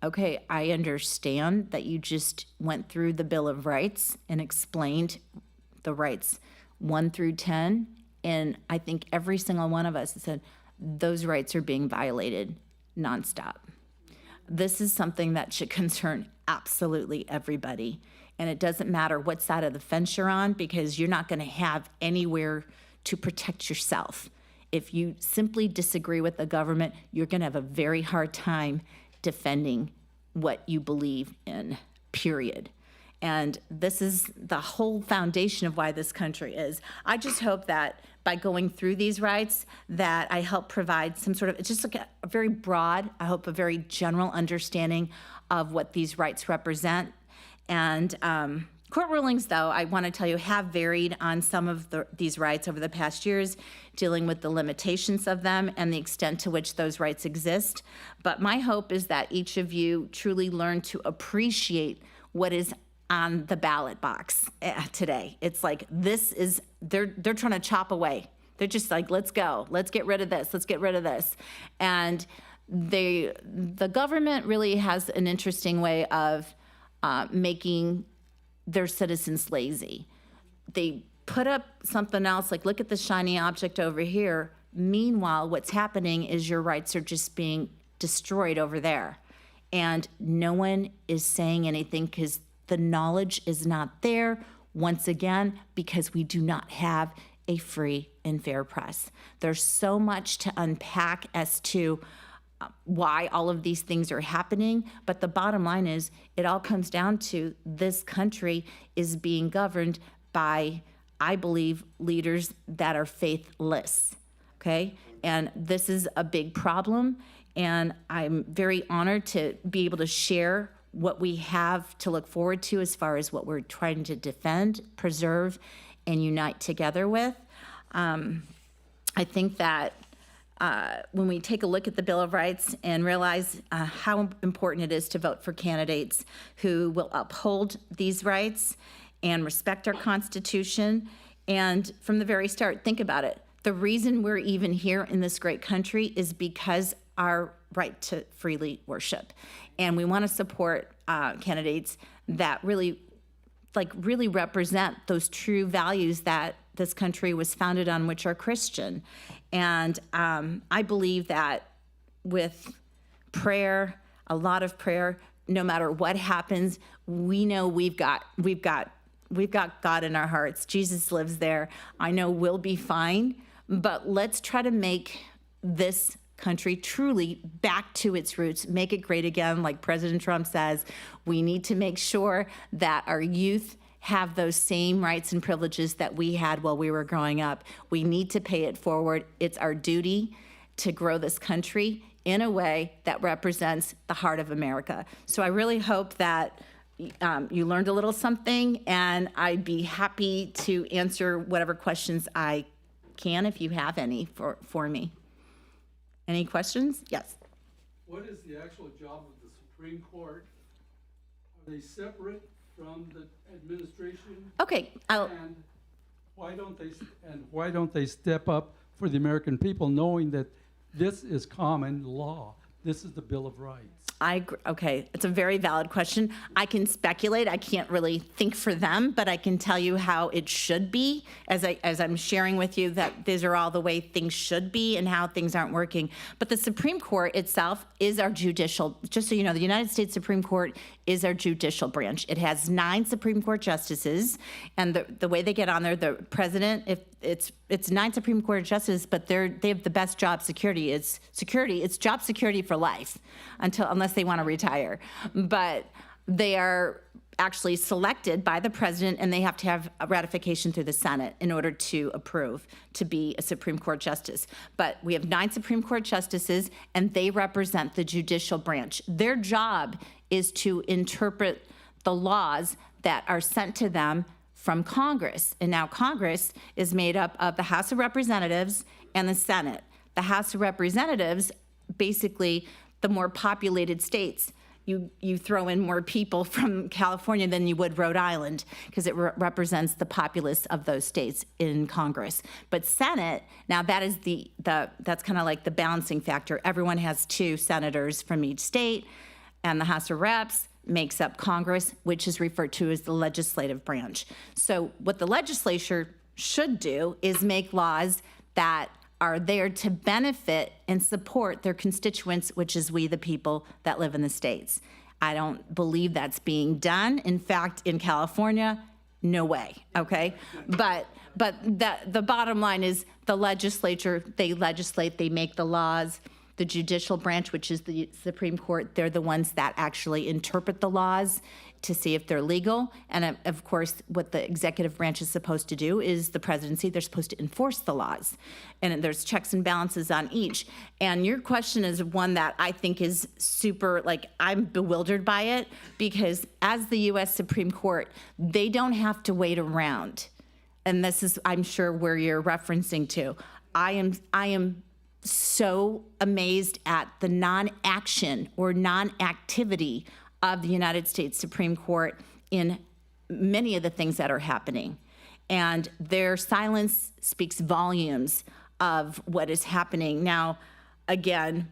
okay, I understand that you just went through the Bill of Rights and explained the rights 1 through 10. And I think every single one of us has said, those rights are being violated nonstop. This is something that should concern absolutely everybody. And it doesn't matter what side of the fence you're on, because you're not going to have anywhere to protect yourself. If you simply disagree with the government, you're going to have a very hard time defending what you believe in, period. And this is the whole foundation of why this country is. I just hope that by going through these rights, that I help provide some sort of, it's just like a very broad, I hope a very general understanding of what these rights represent. And court rulings, though, I want to tell you, have varied on some of these rights over the past years, dealing with the limitations of them and the extent to which those rights exist. But my hope is that each of you truly learn to appreciate what is on the ballot box today. It's like they're trying to chop away. They're just like, let's go, let's get rid of this, let's get rid of this. And the government really has an interesting way of making their citizens lazy. They put up something else, like, look at the shiny object over here. Meanwhile, what's happening is your rights are just being destroyed over there. And no one is saying anything because the knowledge is not there, once again, because we do not have a free and fair press. There's so much to unpack as to why all of these things are happening, but the bottom line is it all comes down to this country is being governed by, I believe, leaders that are faithless, okay? And this is a big problem, and I'm very honored to be able to share what we have to look forward to as far as what we're trying to defend, preserve, and unite together with. I think that when we take a look at the Bill of Rights and realize how important it is to vote for candidates who will uphold these rights and respect our Constitution, and from the very start, think about it. The reason we're even here in this great country is because our right to freely worship. And we want to support candidates that really represent those true values that this country was founded on, which are Christian. And I believe that with prayer, a lot of prayer, no matter what happens, we know we've got God in our hearts. Jesus lives there. I know we'll be fine, but let's try to make this country truly back to its roots, make it great again. Like President Trump says, we need to make sure that our youth have those same rights and privileges that we had while we were growing up. We need to pay it forward. It's our duty to grow this country in a way that represents the heart of America. So I really hope that you learned a little something, and I'd be happy to answer whatever questions I can if you have any for me. Any questions? Yes. What is the actual job of the Supreme Court? Are they separate from the administration? Okay. And why don't they step up for the American people, knowing that this is common law? This is the Bill of Rights. Okay, it's a very valid question. I can speculate. I can't really think for them, but I can tell you how it should be as I'm sharing with you that these are all the way things should be and how things aren't working. But the Supreme Court itself is our judicial, just so you know, the United States Supreme Court is our judicial branch. It has 9 Supreme Court justices, and the way they get on there, the president, if it's 9 Supreme Court justices, but they have the best job security. It's job security for life unless they want to retire. But they are actually selected by the president, and they have to have a ratification through the Senate in order to approve to be a Supreme Court justice. But we have 9 Supreme Court justices, and they represent the judicial branch. Their job is to interpret the laws that are sent to them from Congress. And now Congress is made up of the House of Representatives and the Senate. The House of Representatives, basically the more populated states, you throw in more people from California than you would Rhode Island, because it represents the populace of those states in Congress. But Senate, now that is that's kind of like the balancing factor. Everyone has 2 senators from each state, and the House of Reps makes up Congress, which is referred to as the legislative branch. So what the legislature should do is make laws that are there to benefit and support their constituents, which is we, the people that live in the states. I don't believe that's being done. In fact, in California, no way, okay? But the bottom line is the legislature, they legislate, they make the laws. The judicial branch, which is the Supreme Court, they're the ones that actually interpret the laws to see if they're legal. And of course, what the executive branch is supposed to do is the presidency, they're supposed to enforce the laws. And there's checks and balances on each. And your question is one that I think is super, I'm bewildered by it, because as the U.S. Supreme Court, they don't have to wait around. And this is, I'm sure, where you're referencing to. I am so amazed at the non-action or non-activity of the United States Supreme Court in many of the things that are happening. And their silence speaks volumes of what is happening. Now, again,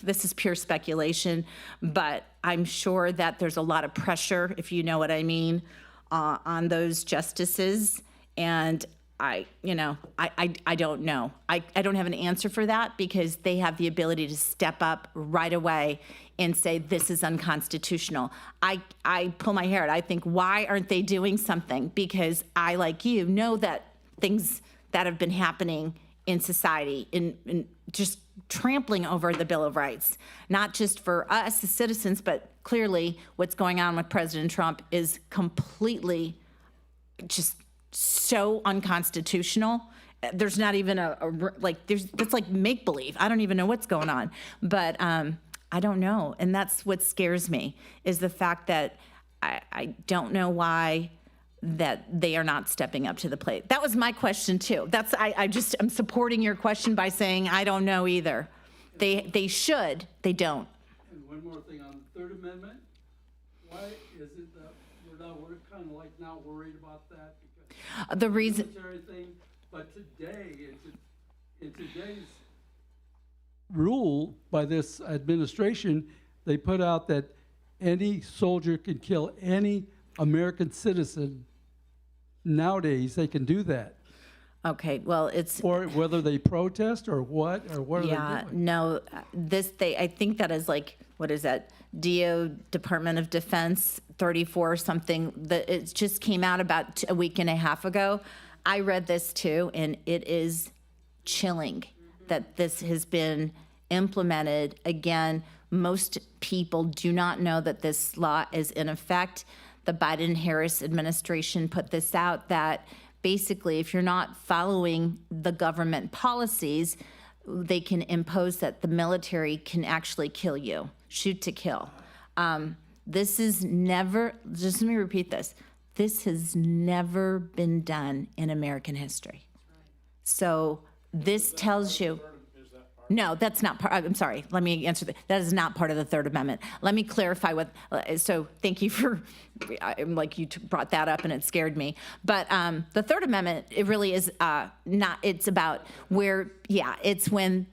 this is pure speculation, but I'm sure that there's a lot of pressure, if you know what I mean, on those justices, and I don't know. I don't have an answer for that because they have the ability to step up right away and say this is unconstitutional. I pull my hair out. I think, why aren't they doing something? Because I, like you, know that things that have been happening in society, in just trampling over the Bill of Rights, not just for us as citizens, but clearly what's going on with President Trump is completely just so unconstitutional. There's not even that's like make-believe. I don't even know what's going on. But I don't know. And that's what scares me, is the fact that I don't know why that they are not stepping up to the plate. That was my question too. I'm supporting your question by saying I don't know either. They should, they don't. And one more thing on the Third Amendment. Why is it that we're kind of like not worried about that? Because The reason, military thing, but today, in today's rule by this administration, they put out that any soldier can kill any American citizen. Nowadays, they can do that. okay, well, it's, Or whether they protest or what are they doing? no, I think that is like, what is that? Department of Defense 34 or something. It just came out about a week and a half ago. I read this too, and it is chilling that this has been implemented. Again, most people do not know that this law is in effect. The Biden-Harris administration put this out that basically if you're not following the government policies, they can impose that the military can actually kill you, shoot to kill. This is never, just let me repeat this, this has never been done in American history. So this tells you, no, that's not part, I'm sorry, let me answer that. That is not part of the Third Amendment. Let me clarify what, so thank you for, you brought that up and it scared me. But the Third Amendment, it really is not, it's about where, it's when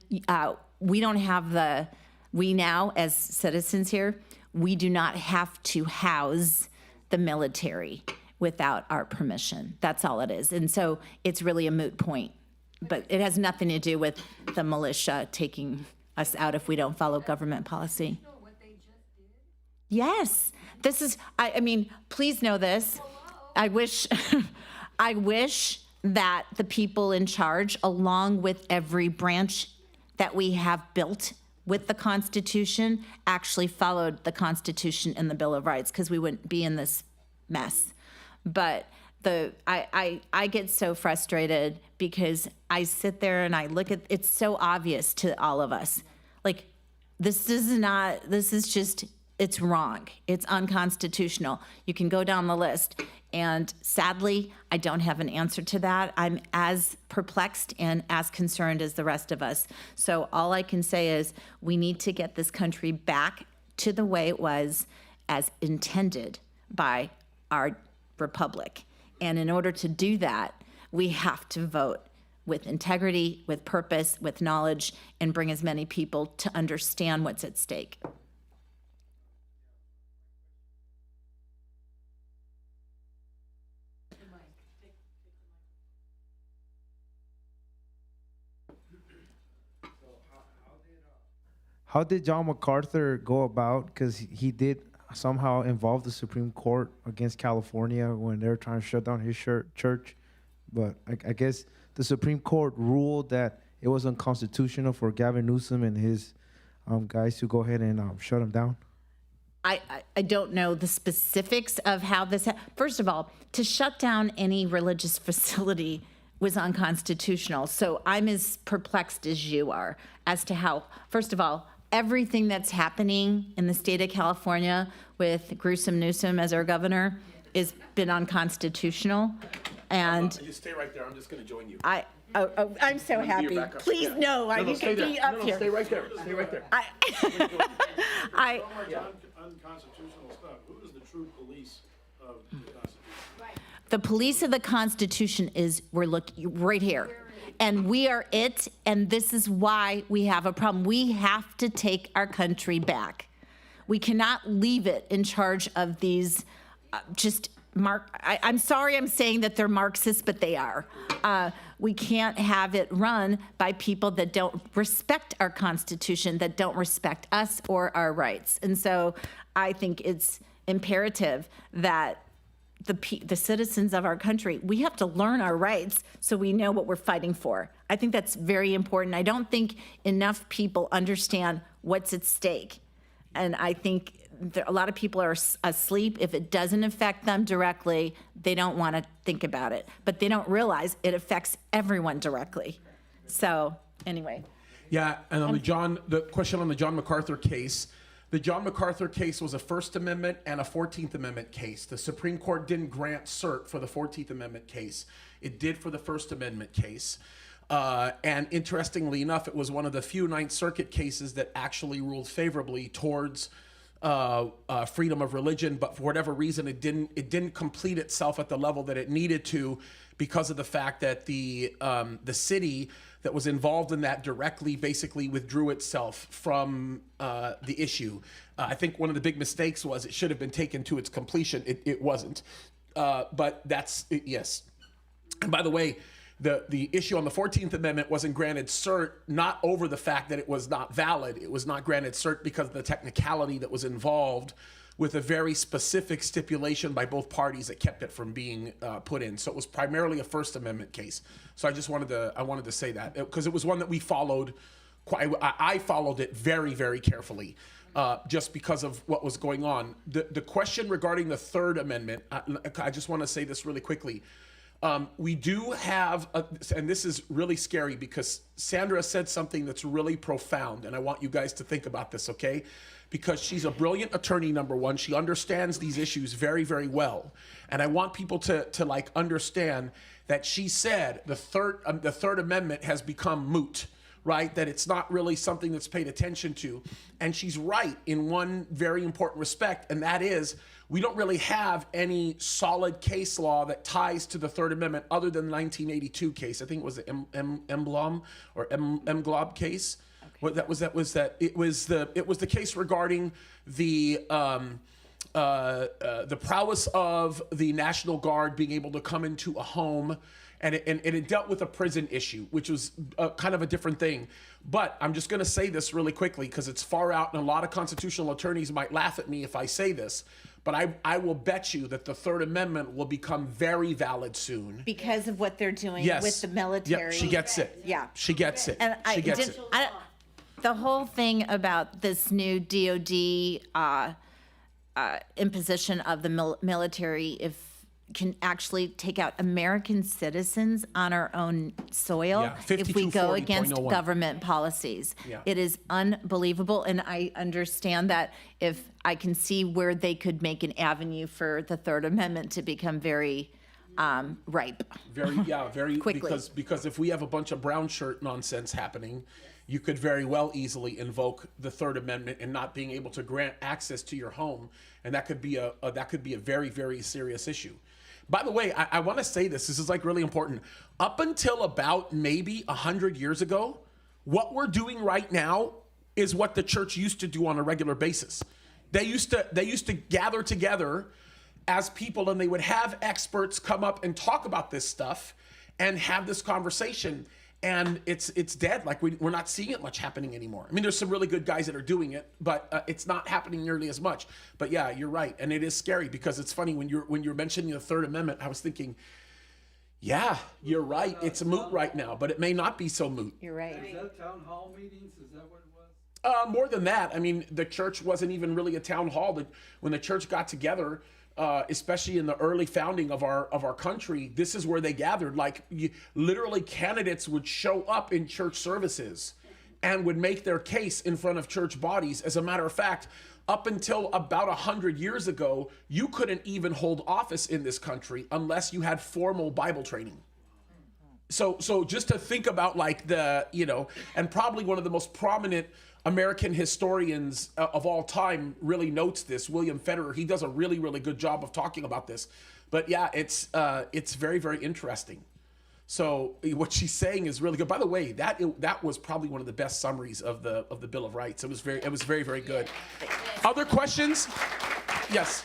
we don't have we now as citizens here, we do not have to house the military without our permission. That's all it is. And so it's really a moot point. But it has nothing to do with the militia taking us out if we don't follow government policy. Yes, this is, I mean, please know this. I wish that the people in charge, along with every branch that we have built with the Constitution, actually followed the Constitution and the Bill of Rights, because we wouldn't be in this mess. But I get so frustrated because I sit there and I look at, it's so obvious to all of us. Like, this is just, it's wrong. It's unconstitutional. You can go down the list. And sadly, I don't have an answer to that. I'm as perplexed and as concerned as the rest of us. So all I can say is we need to get this country back to the way it was as intended by our republic. And in order to do that, we have to vote with integrity, with purpose, with knowledge, and bring as many people to understand what's at stake. How did John MacArthur go about? Because he did somehow involve the Supreme Court against California when they were trying to shut down his church. But I guess the Supreme Court ruled that it was unconstitutional for Gavin Newsom and his guys to go ahead and shut him down. I don't know the specifics of how this. First of all, to shut down any religious facility was unconstitutional. So I'm as perplexed as you are as to how, first of all, everything that's happening in the state of California with gruesome Newsom as our governor has been unconstitutional. And You stay right there. I'm just going to join you. I'm so happy. backup. Please, no, you stay can there. be up here. Stay right there. Stay right there. I, Unconstitutional stuff. Who is the true police of the Constitution? the police of the Constitution is, we're looking right here. And we are it, and this is why we have a problem. We have to take our country back. We cannot leave it in charge of these just I'm sorry I'm saying that they're Marxists, but they are. We can't have it run by people that don't respect our Constitution, that don't respect us or our rights. And so I think it's imperative that the citizens of our country, we have to learn our rights so we know what we're fighting for. I think that's very important. I don't think enough people understand what's at stake. And I think a lot of people are asleep. If it doesn't affect them directly, they don't want to think about it. But they don't realize it affects everyone directly. So anyway. Yeah, and on the question on the John MacArthur case, the John MacArthur case was a First Amendment and a 14th Amendment case. The Supreme Court didn't grant cert for the 14th Amendment case. It did for the First Amendment case. And interestingly enough, it was one of the few Ninth Circuit cases that actually ruled favorably towards freedom of religion, but for whatever reason, it didn't complete itself at the level that it needed to, because of the fact that the city that was involved in that directly basically withdrew itself from the issue. I think one of the big mistakes was it should have been taken to its completion. It wasn't, but that's yes. And by the way, the issue on the 14th Amendment wasn't granted cert, not over the fact that it was not valid. It was not granted cert because of the technicality that was involved with a very specific stipulation by both parties that kept it from being put in. So it was primarily a First Amendment case. So I just wanted to say that because it was one that we followed. I followed it very, very carefully. Just because of what was going on. The question regarding the Third Amendment, I just want to say this really quickly. We do have, and this is really scary because Sandra said something that's really profound, and I want you guys to think about this, okay? Because she's a brilliant attorney, number one. She understands these issues very, very well. And I want people to like understand that she said the Third Amendment has become moot, right? That it's not really something that's paid attention to. And she's right in one very important respect, and that is we don't really have any solid case law that ties to the Third Amendment other than the 1982 case. I think it was the Mglob case. What that was it was the case regarding the prowess of the National Guard being able to come into a home, and it dealt with a prison issue, which was kind of a different thing. But I'm just going to say this really quickly because it's far out, and a lot of constitutional attorneys might laugh at me if I say this. But I will bet you that the Third Amendment will become very valid soon. Because of what they're doing with the military. Yep, she gets it. Yeah. She gets it. And she gets it. The whole thing about this new DOD imposition of the military can actually take out American citizens on our own soil if we go against government policies. Yeah. It is unbelievable, and I understand that if I can see where they could make an avenue for the Third Amendment to become very ripe. Very quickly. Because if we have a bunch of brown shirt nonsense happening, you could very well easily invoke the Third Amendment and not being able to grant access to your home, and that could be a very, very serious issue. By the way, I want to say this. This is like really important. Up until about maybe 100 years ago, what we're doing right now is what the church used to do on a regular basis. They used to gather together as people, and they would have experts come up and talk about this stuff and have this conversation. And it's dead. Like we're not seeing it much happening anymore. I mean, there's some really good guys that are doing it, but it's not happening nearly as much. But yeah, you're right, and it is scary because it's funny when you're mentioning the Third Amendment. I was thinking, yeah, you're right. It's moot right now, but it may not be so moot. You're right. Is that town hall meetings? Is that what it was? More than that. I mean, the church wasn't even really a town hall. When the church got together, especially in the early founding of our country, this is where they gathered. Like literally candidates would show up in church services and would make their case in front of church bodies. As a matter of fact, up until about 100 years ago, you couldn't even hold office in this country unless you had formal Bible training. So just to think about like and probably one of the most prominent American historians of all time really notes this, William Federer. He does a really, really good job of talking about this. But yeah, it's very, very interesting. So what she's saying is really good. By the way, that was probably one of the best summaries of the Bill of Rights. It was very, very good. Other questions? Yes.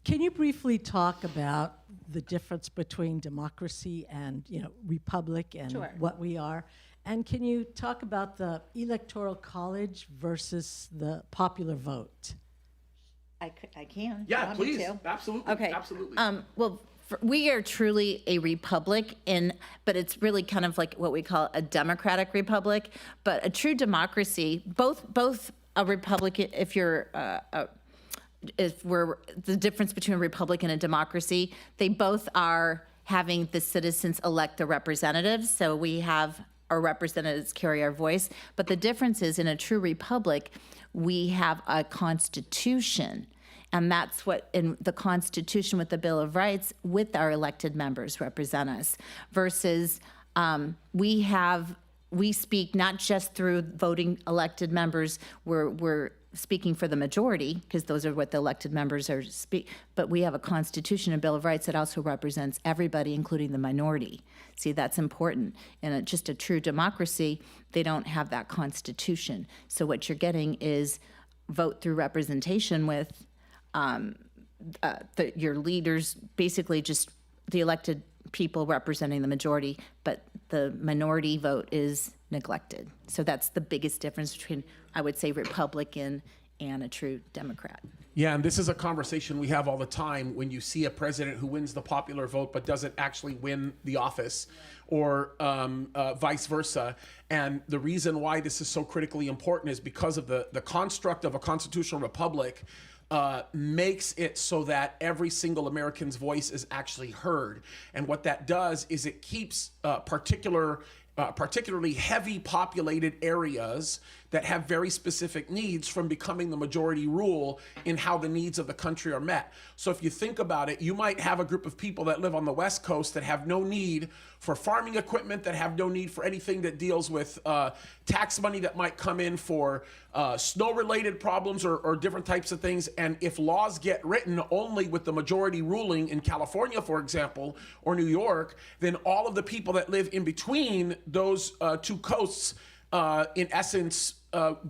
Can you briefly talk about the difference between democracy and, republic and Sure. what we are? And can you talk about the electoral college versus the popular vote? I can. if you Yeah, want me please. to. Absolutely. Okay. Absolutely. Well, we are truly a republic, but it's really kind of like what we call a democratic republic. But a true democracy, both a republic, if we're the difference between a republic and a democracy, they both are having the citizens elect the representatives. So we have our representatives carry our voice. But the difference is in a true republic, we have a constitution. And that's what in the Constitution with the Bill of Rights with our elected members represent us versus we speak not just through voting elected members, we're speaking for the majority because those are what the elected members are but we have a Constitution and Bill of Rights that also represents everybody, including the minority. See, that's important. In just a true democracy, they don't have that Constitution. So what you're getting is vote through representation with your leaders, basically just the elected people representing the majority, but the minority vote is neglected. So that's the biggest difference between, I would say, Republican and a true Democrat. Yeah, and this is a conversation we have all the time when you see a president who wins the popular vote but doesn't actually win the office, or vice versa. And the reason why this is so critically important is because of the construct of a constitutional republic makes it so that every single American's voice is actually heard. And what that does is it keeps particularly heavy populated areas that have very specific needs from becoming the majority rule in how the needs of the country are met. So if you think about it, you might have a group of people that live on the West Coast that have no need for farming equipment, that have no need for anything that deals with tax money that might come in for snow-related problems or different types of things. And if laws get written only with the majority ruling in California, for example, or New York, then all of the people that live in between those two coasts, in essence,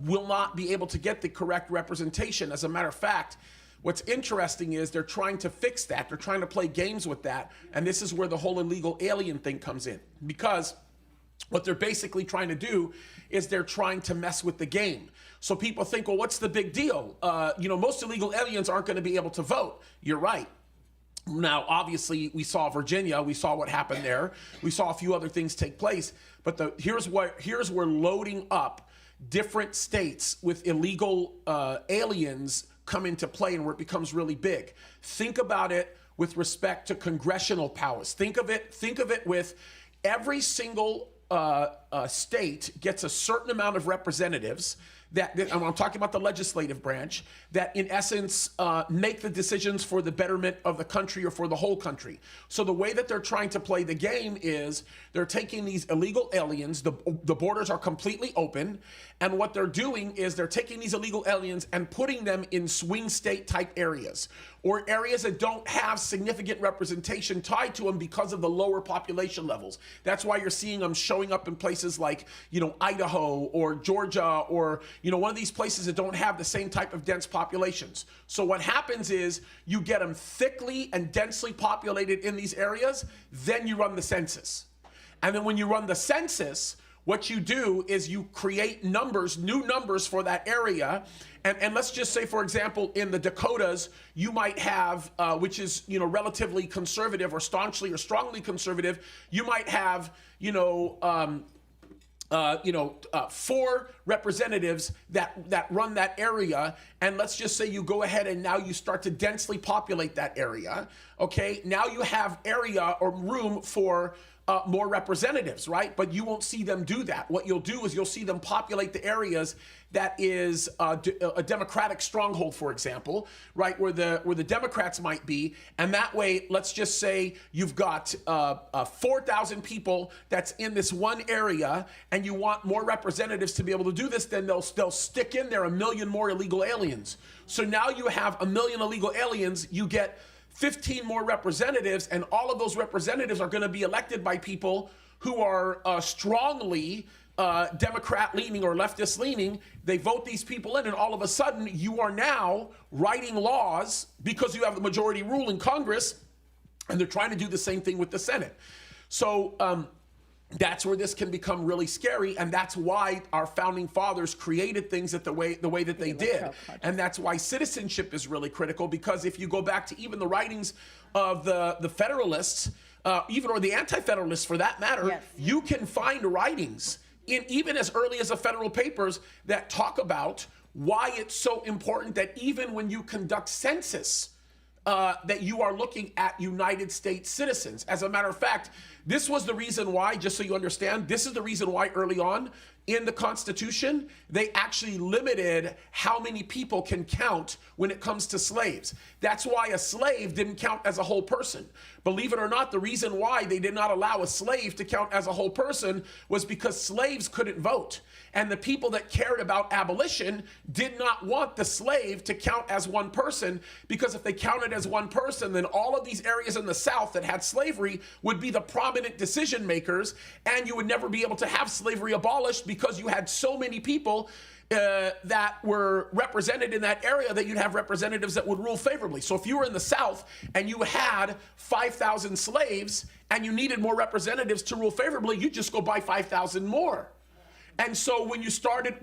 will not be able to get the correct representation. As a matter of fact, what's interesting is they're trying to fix that. They're trying to play games with that. And this is where the whole illegal alien thing comes in. Because what they're basically trying to do is they're trying to mess with the game. So people think, well, what's the big deal? Most illegal aliens aren't going to be able to vote. You're right. Now, obviously, we saw Virginia. We saw what happened there. We saw a few other things take place. But here's where loading up different states with illegal aliens come into play, and where it becomes really big. Think about it with respect to congressional powers. Think of it with every single state gets a certain amount of representatives and I'm talking about the legislative branch, that in essence make the decisions for the betterment of the country or for the whole country. So the way that they're trying to play the game is they're taking these illegal aliens, the borders are completely open, and what they're doing is they're taking these illegal aliens and putting them in swing state type areas, or areas that don't have significant representation tied to them because of the lower population levels. That's why you're seeing them showing up in places like, Idaho or Georgia, or, one of these places that don't have the same type of dense populations. So what happens is you get them thickly and densely populated in these areas, then you run the census. And then when you run the census, what you do is you create new numbers for that area. And let's just say, for example, in the Dakotas, you might have, which is, relatively conservative or staunchly or strongly conservative, you might have, 4 representatives that run that area. And let's just say you go ahead and now you start to densely populate that area. Okay, now you have area or room for more representatives, right? But you won't see them do that. What you'll do is you'll see them populate the areas that is a Democratic stronghold, for example, right, where the Democrats might be. And that way, let's just say you've got 4,000 people that's in this one area, and you want more representatives to be able to do this, then they'll stick in there 1 million more illegal aliens. So now you have 1 million illegal aliens, you get 15 more representatives, and all of those representatives are going to be elected by people who are strongly Democrat leaning or leftist leaning, they vote these people in, and all of a sudden you are now writing laws because you have the majority rule in Congress, and they're trying to do the same thing with the Senate. So that's where this can become really scary, and that's why our founding fathers created things the way that they did. And that's why citizenship is really critical, because if you go back to even the writings of the Federalists, or the Anti-Federalists for that matter, Yes. you can find writings even as early as the federal papers that talk about why it's so important that even when you conduct census, that you are looking at United States citizens. As a matter of fact, this was the reason why, just so you understand, this is the reason why early on in the Constitution, they actually limited how many people can count when it comes to slaves. That's why a slave didn't count as a whole person. Believe it or not, the reason why they did not allow a slave to count as a whole person was because slaves couldn't vote. And the people that cared about abolition did not want the slave to count as one person, because if they counted as one person, then all of these areas in the South that had slavery would be the prominent decision makers, and you would never be able to have slavery abolished because you had so many people that were represented in that area that you'd have representatives that would rule favorably. So if you were in the South and you had 5,000 slaves and you needed more representatives to rule favorably, you just go buy 5,000 more. And so when you started,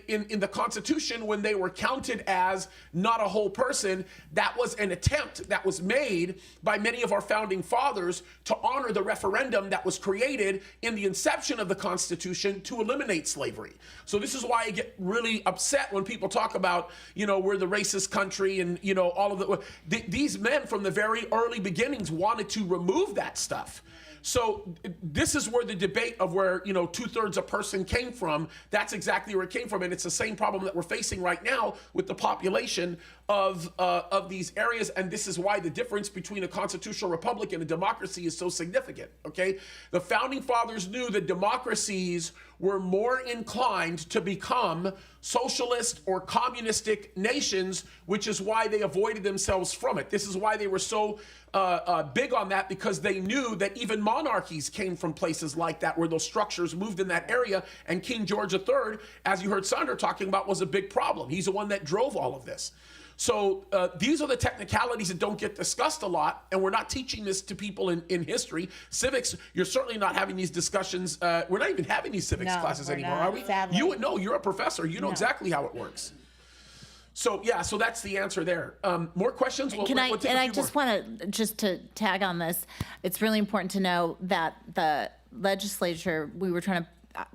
in the Constitution, when they were counted as not a whole person, that was an attempt that was made by many of our founding fathers to honor the referendum that was created in the inception of the Constitution to eliminate slavery. So this is why I get really upset when people talk about, we're the racist country and, all of these men from the very early beginnings wanted to remove that stuff. So this is where the debate of where, 2/3 a person came from, that's exactly where it came from. And it's the same problem that we're facing right now with the population of these areas. And this is why the difference between a constitutional republic and a democracy is so significant, okay? The founding fathers knew that democracies were more inclined to become socialist or communistic nations, which is why they avoided themselves from it. This is why they were so big on that, because they knew that even monarchies came from places like that, where those structures moved in that area. And King George III, as you heard Sandra talking about, was a big problem. He's the one that drove all of this. So these are the technicalities that don't get discussed a lot, and we're not teaching this to people in history. Civics, you're certainly not having these discussions. We're not even having these civics No, classes we're anymore, not, are we? sadly. You would know, you're a professor. You know exactly how it works. So yeah, so that's the answer there. More questions? We'll take a few I more. just want to tag on this. It's really important to know that the legislature,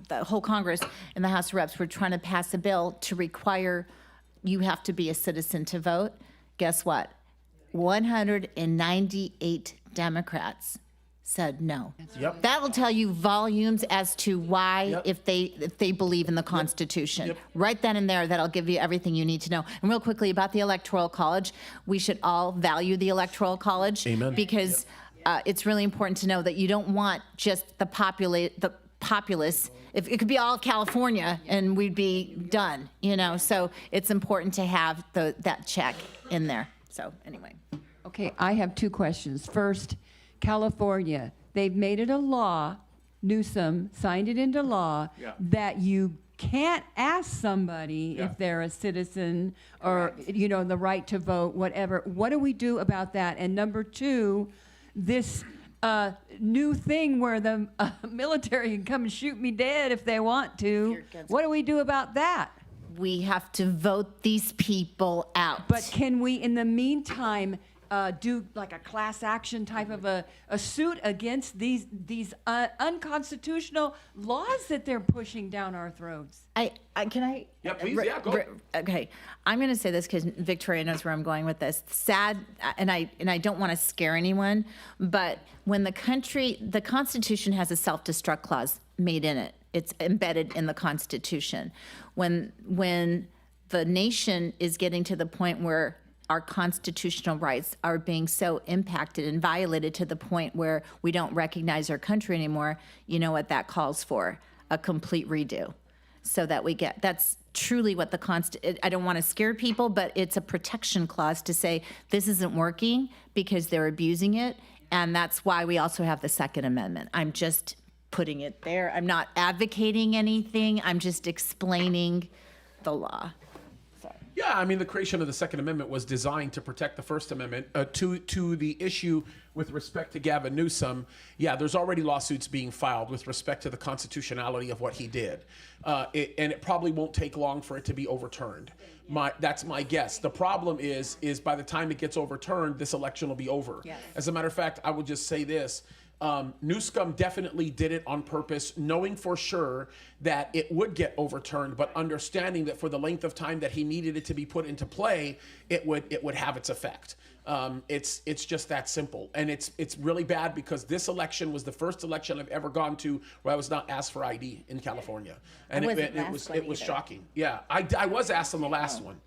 the whole Congress and the House of Reps were trying to pass a bill to require you have to be a citizen to vote. Guess what? 198 Democrats said no. Yep. That'll tell you volumes as to why, Yep. if they believe in the Constitution. Yep. Right then and there, that'll give you everything you need to know. And real quickly about the Electoral College, we should all value the Electoral College. Amen. Because it's really important to know that you don't want just the populace. If it could be all of California and we'd be done, So it's important to have that check in there. So anyway. Okay, I have two questions. First, California, they've made it a law, Newsom signed it into law, that you can't ask somebody if they're a citizen or, the right to vote, whatever. What do we do about that? And number two, this new thing where the military can come and shoot me dead if they want to. What do we do about that? We have to vote these people out. But can we, in the meantime, do like a class action type of a suit against these unconstitutional laws that they're pushing down our throats? Can I? Yeah, please. Yeah, go. Okay, I'm going to say this because Victoria knows where I'm going with this. Sad, and I don't want to scare anyone, but when the Constitution has a self-destruct clause made in it. It's embedded in the Constitution. When the nation is getting to the point where our constitutional rights are being so impacted and violated to the point where we don't recognize our country anymore, you know what that calls for? A complete redo. So that that's truly what I don't want to scare people, but it's a protection clause to say this isn't working because they're abusing it. And that's why we also have the Second Amendment. I'm just putting it there. I'm not advocating anything. I'm just explaining the law. Yeah, I mean, the creation of the Second Amendment was designed to protect the First Amendment. To the issue with respect to Gavin Newsom, yeah, there's already lawsuits being filed with respect to the constitutionality of what he did. And it probably won't take long for it to be overturned. That's my guess. The problem is by the time it gets overturned, this election will be over. Yes. As a matter of fact, I would just say this. Newsom definitely did it on purpose, knowing for sure that it would get overturned, but understanding that for the length of time that he needed it to be put into play, it would have its effect. It's just that simple, and it's really bad because this election was the first election I've ever gone to where I was not asked for ID in California, and it was shocking. Yeah, I was asked on the last one.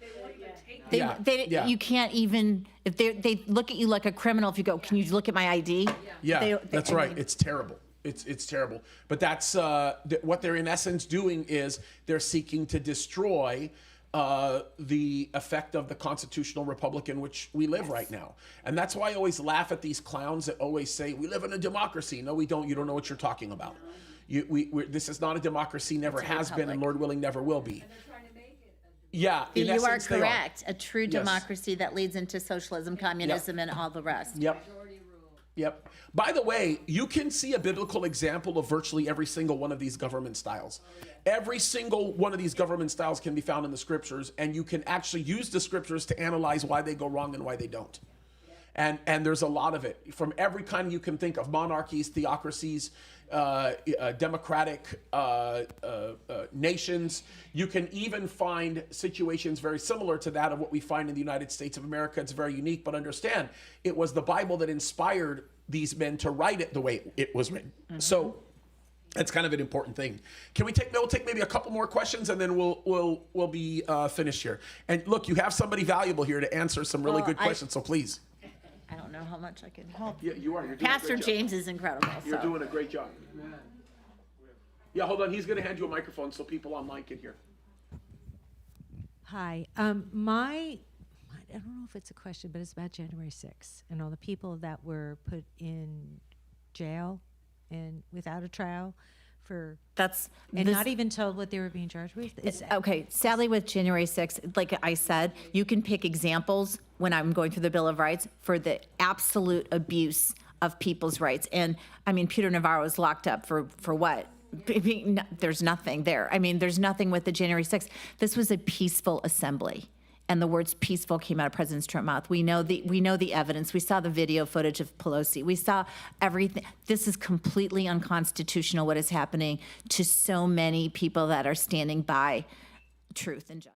You can't even, if they look at you like a criminal if you go, can you look at my ID? Yeah, that's right. It's terrible. It's terrible. But that's what they're in essence doing is they're seeking to destroy the effect of the constitutional republic in which we live right now. And that's why I always laugh at these clowns that always say, we live in a democracy. No, we don't. You don't know what you're talking about. This is not a democracy, never has been, and Lord willing, never will be. Yeah, in You are essence, they correct. A true Yes. democracy that leads into socialism, communism, and all the rest. Yep. By the way, you can see a biblical example of virtually every single one of these government styles. Every single one of these government styles can be found in the scriptures, and you can actually use the scriptures to analyze why they go wrong and why they don't. And there's a lot of it from every kind you can think of: monarchies, theocracies, democratic nations. You can even find situations very similar to that of what we find in the United States of America. It's very unique, but understand, it was the Bible that inspired these men to write it the way it was written. So that's kind of an important thing. We'll take maybe a couple more questions, and then we'll be finished here. And look, you have somebody valuable here to answer some really good questions, so please. I don't know how much I can help. Yeah, you are. You're doing Pastor a great James is incredible. You're so. doing a great job. Yeah, hold on. He's going to hand you a microphone so people online can hear. Hi. I don't know if it's a question, but it's about January 6th and all the people that were put in jail and without a trial for not even told what they were being charged with. Okay, sadly with January 6th, like I said, you can pick examples when I'm going through the Bill of Rights for the absolute abuse of people's rights. And I mean, Peter Navarro was locked up for what? There's nothing there. I mean, there's nothing with the January 6th. This was a peaceful assembly. And the words peaceful came out of President Trump's mouth. We know the evidence. We saw the video footage of Pelosi. We saw everything. This is completely unconstitutional what is happening to so many people that are standing by truth and justice.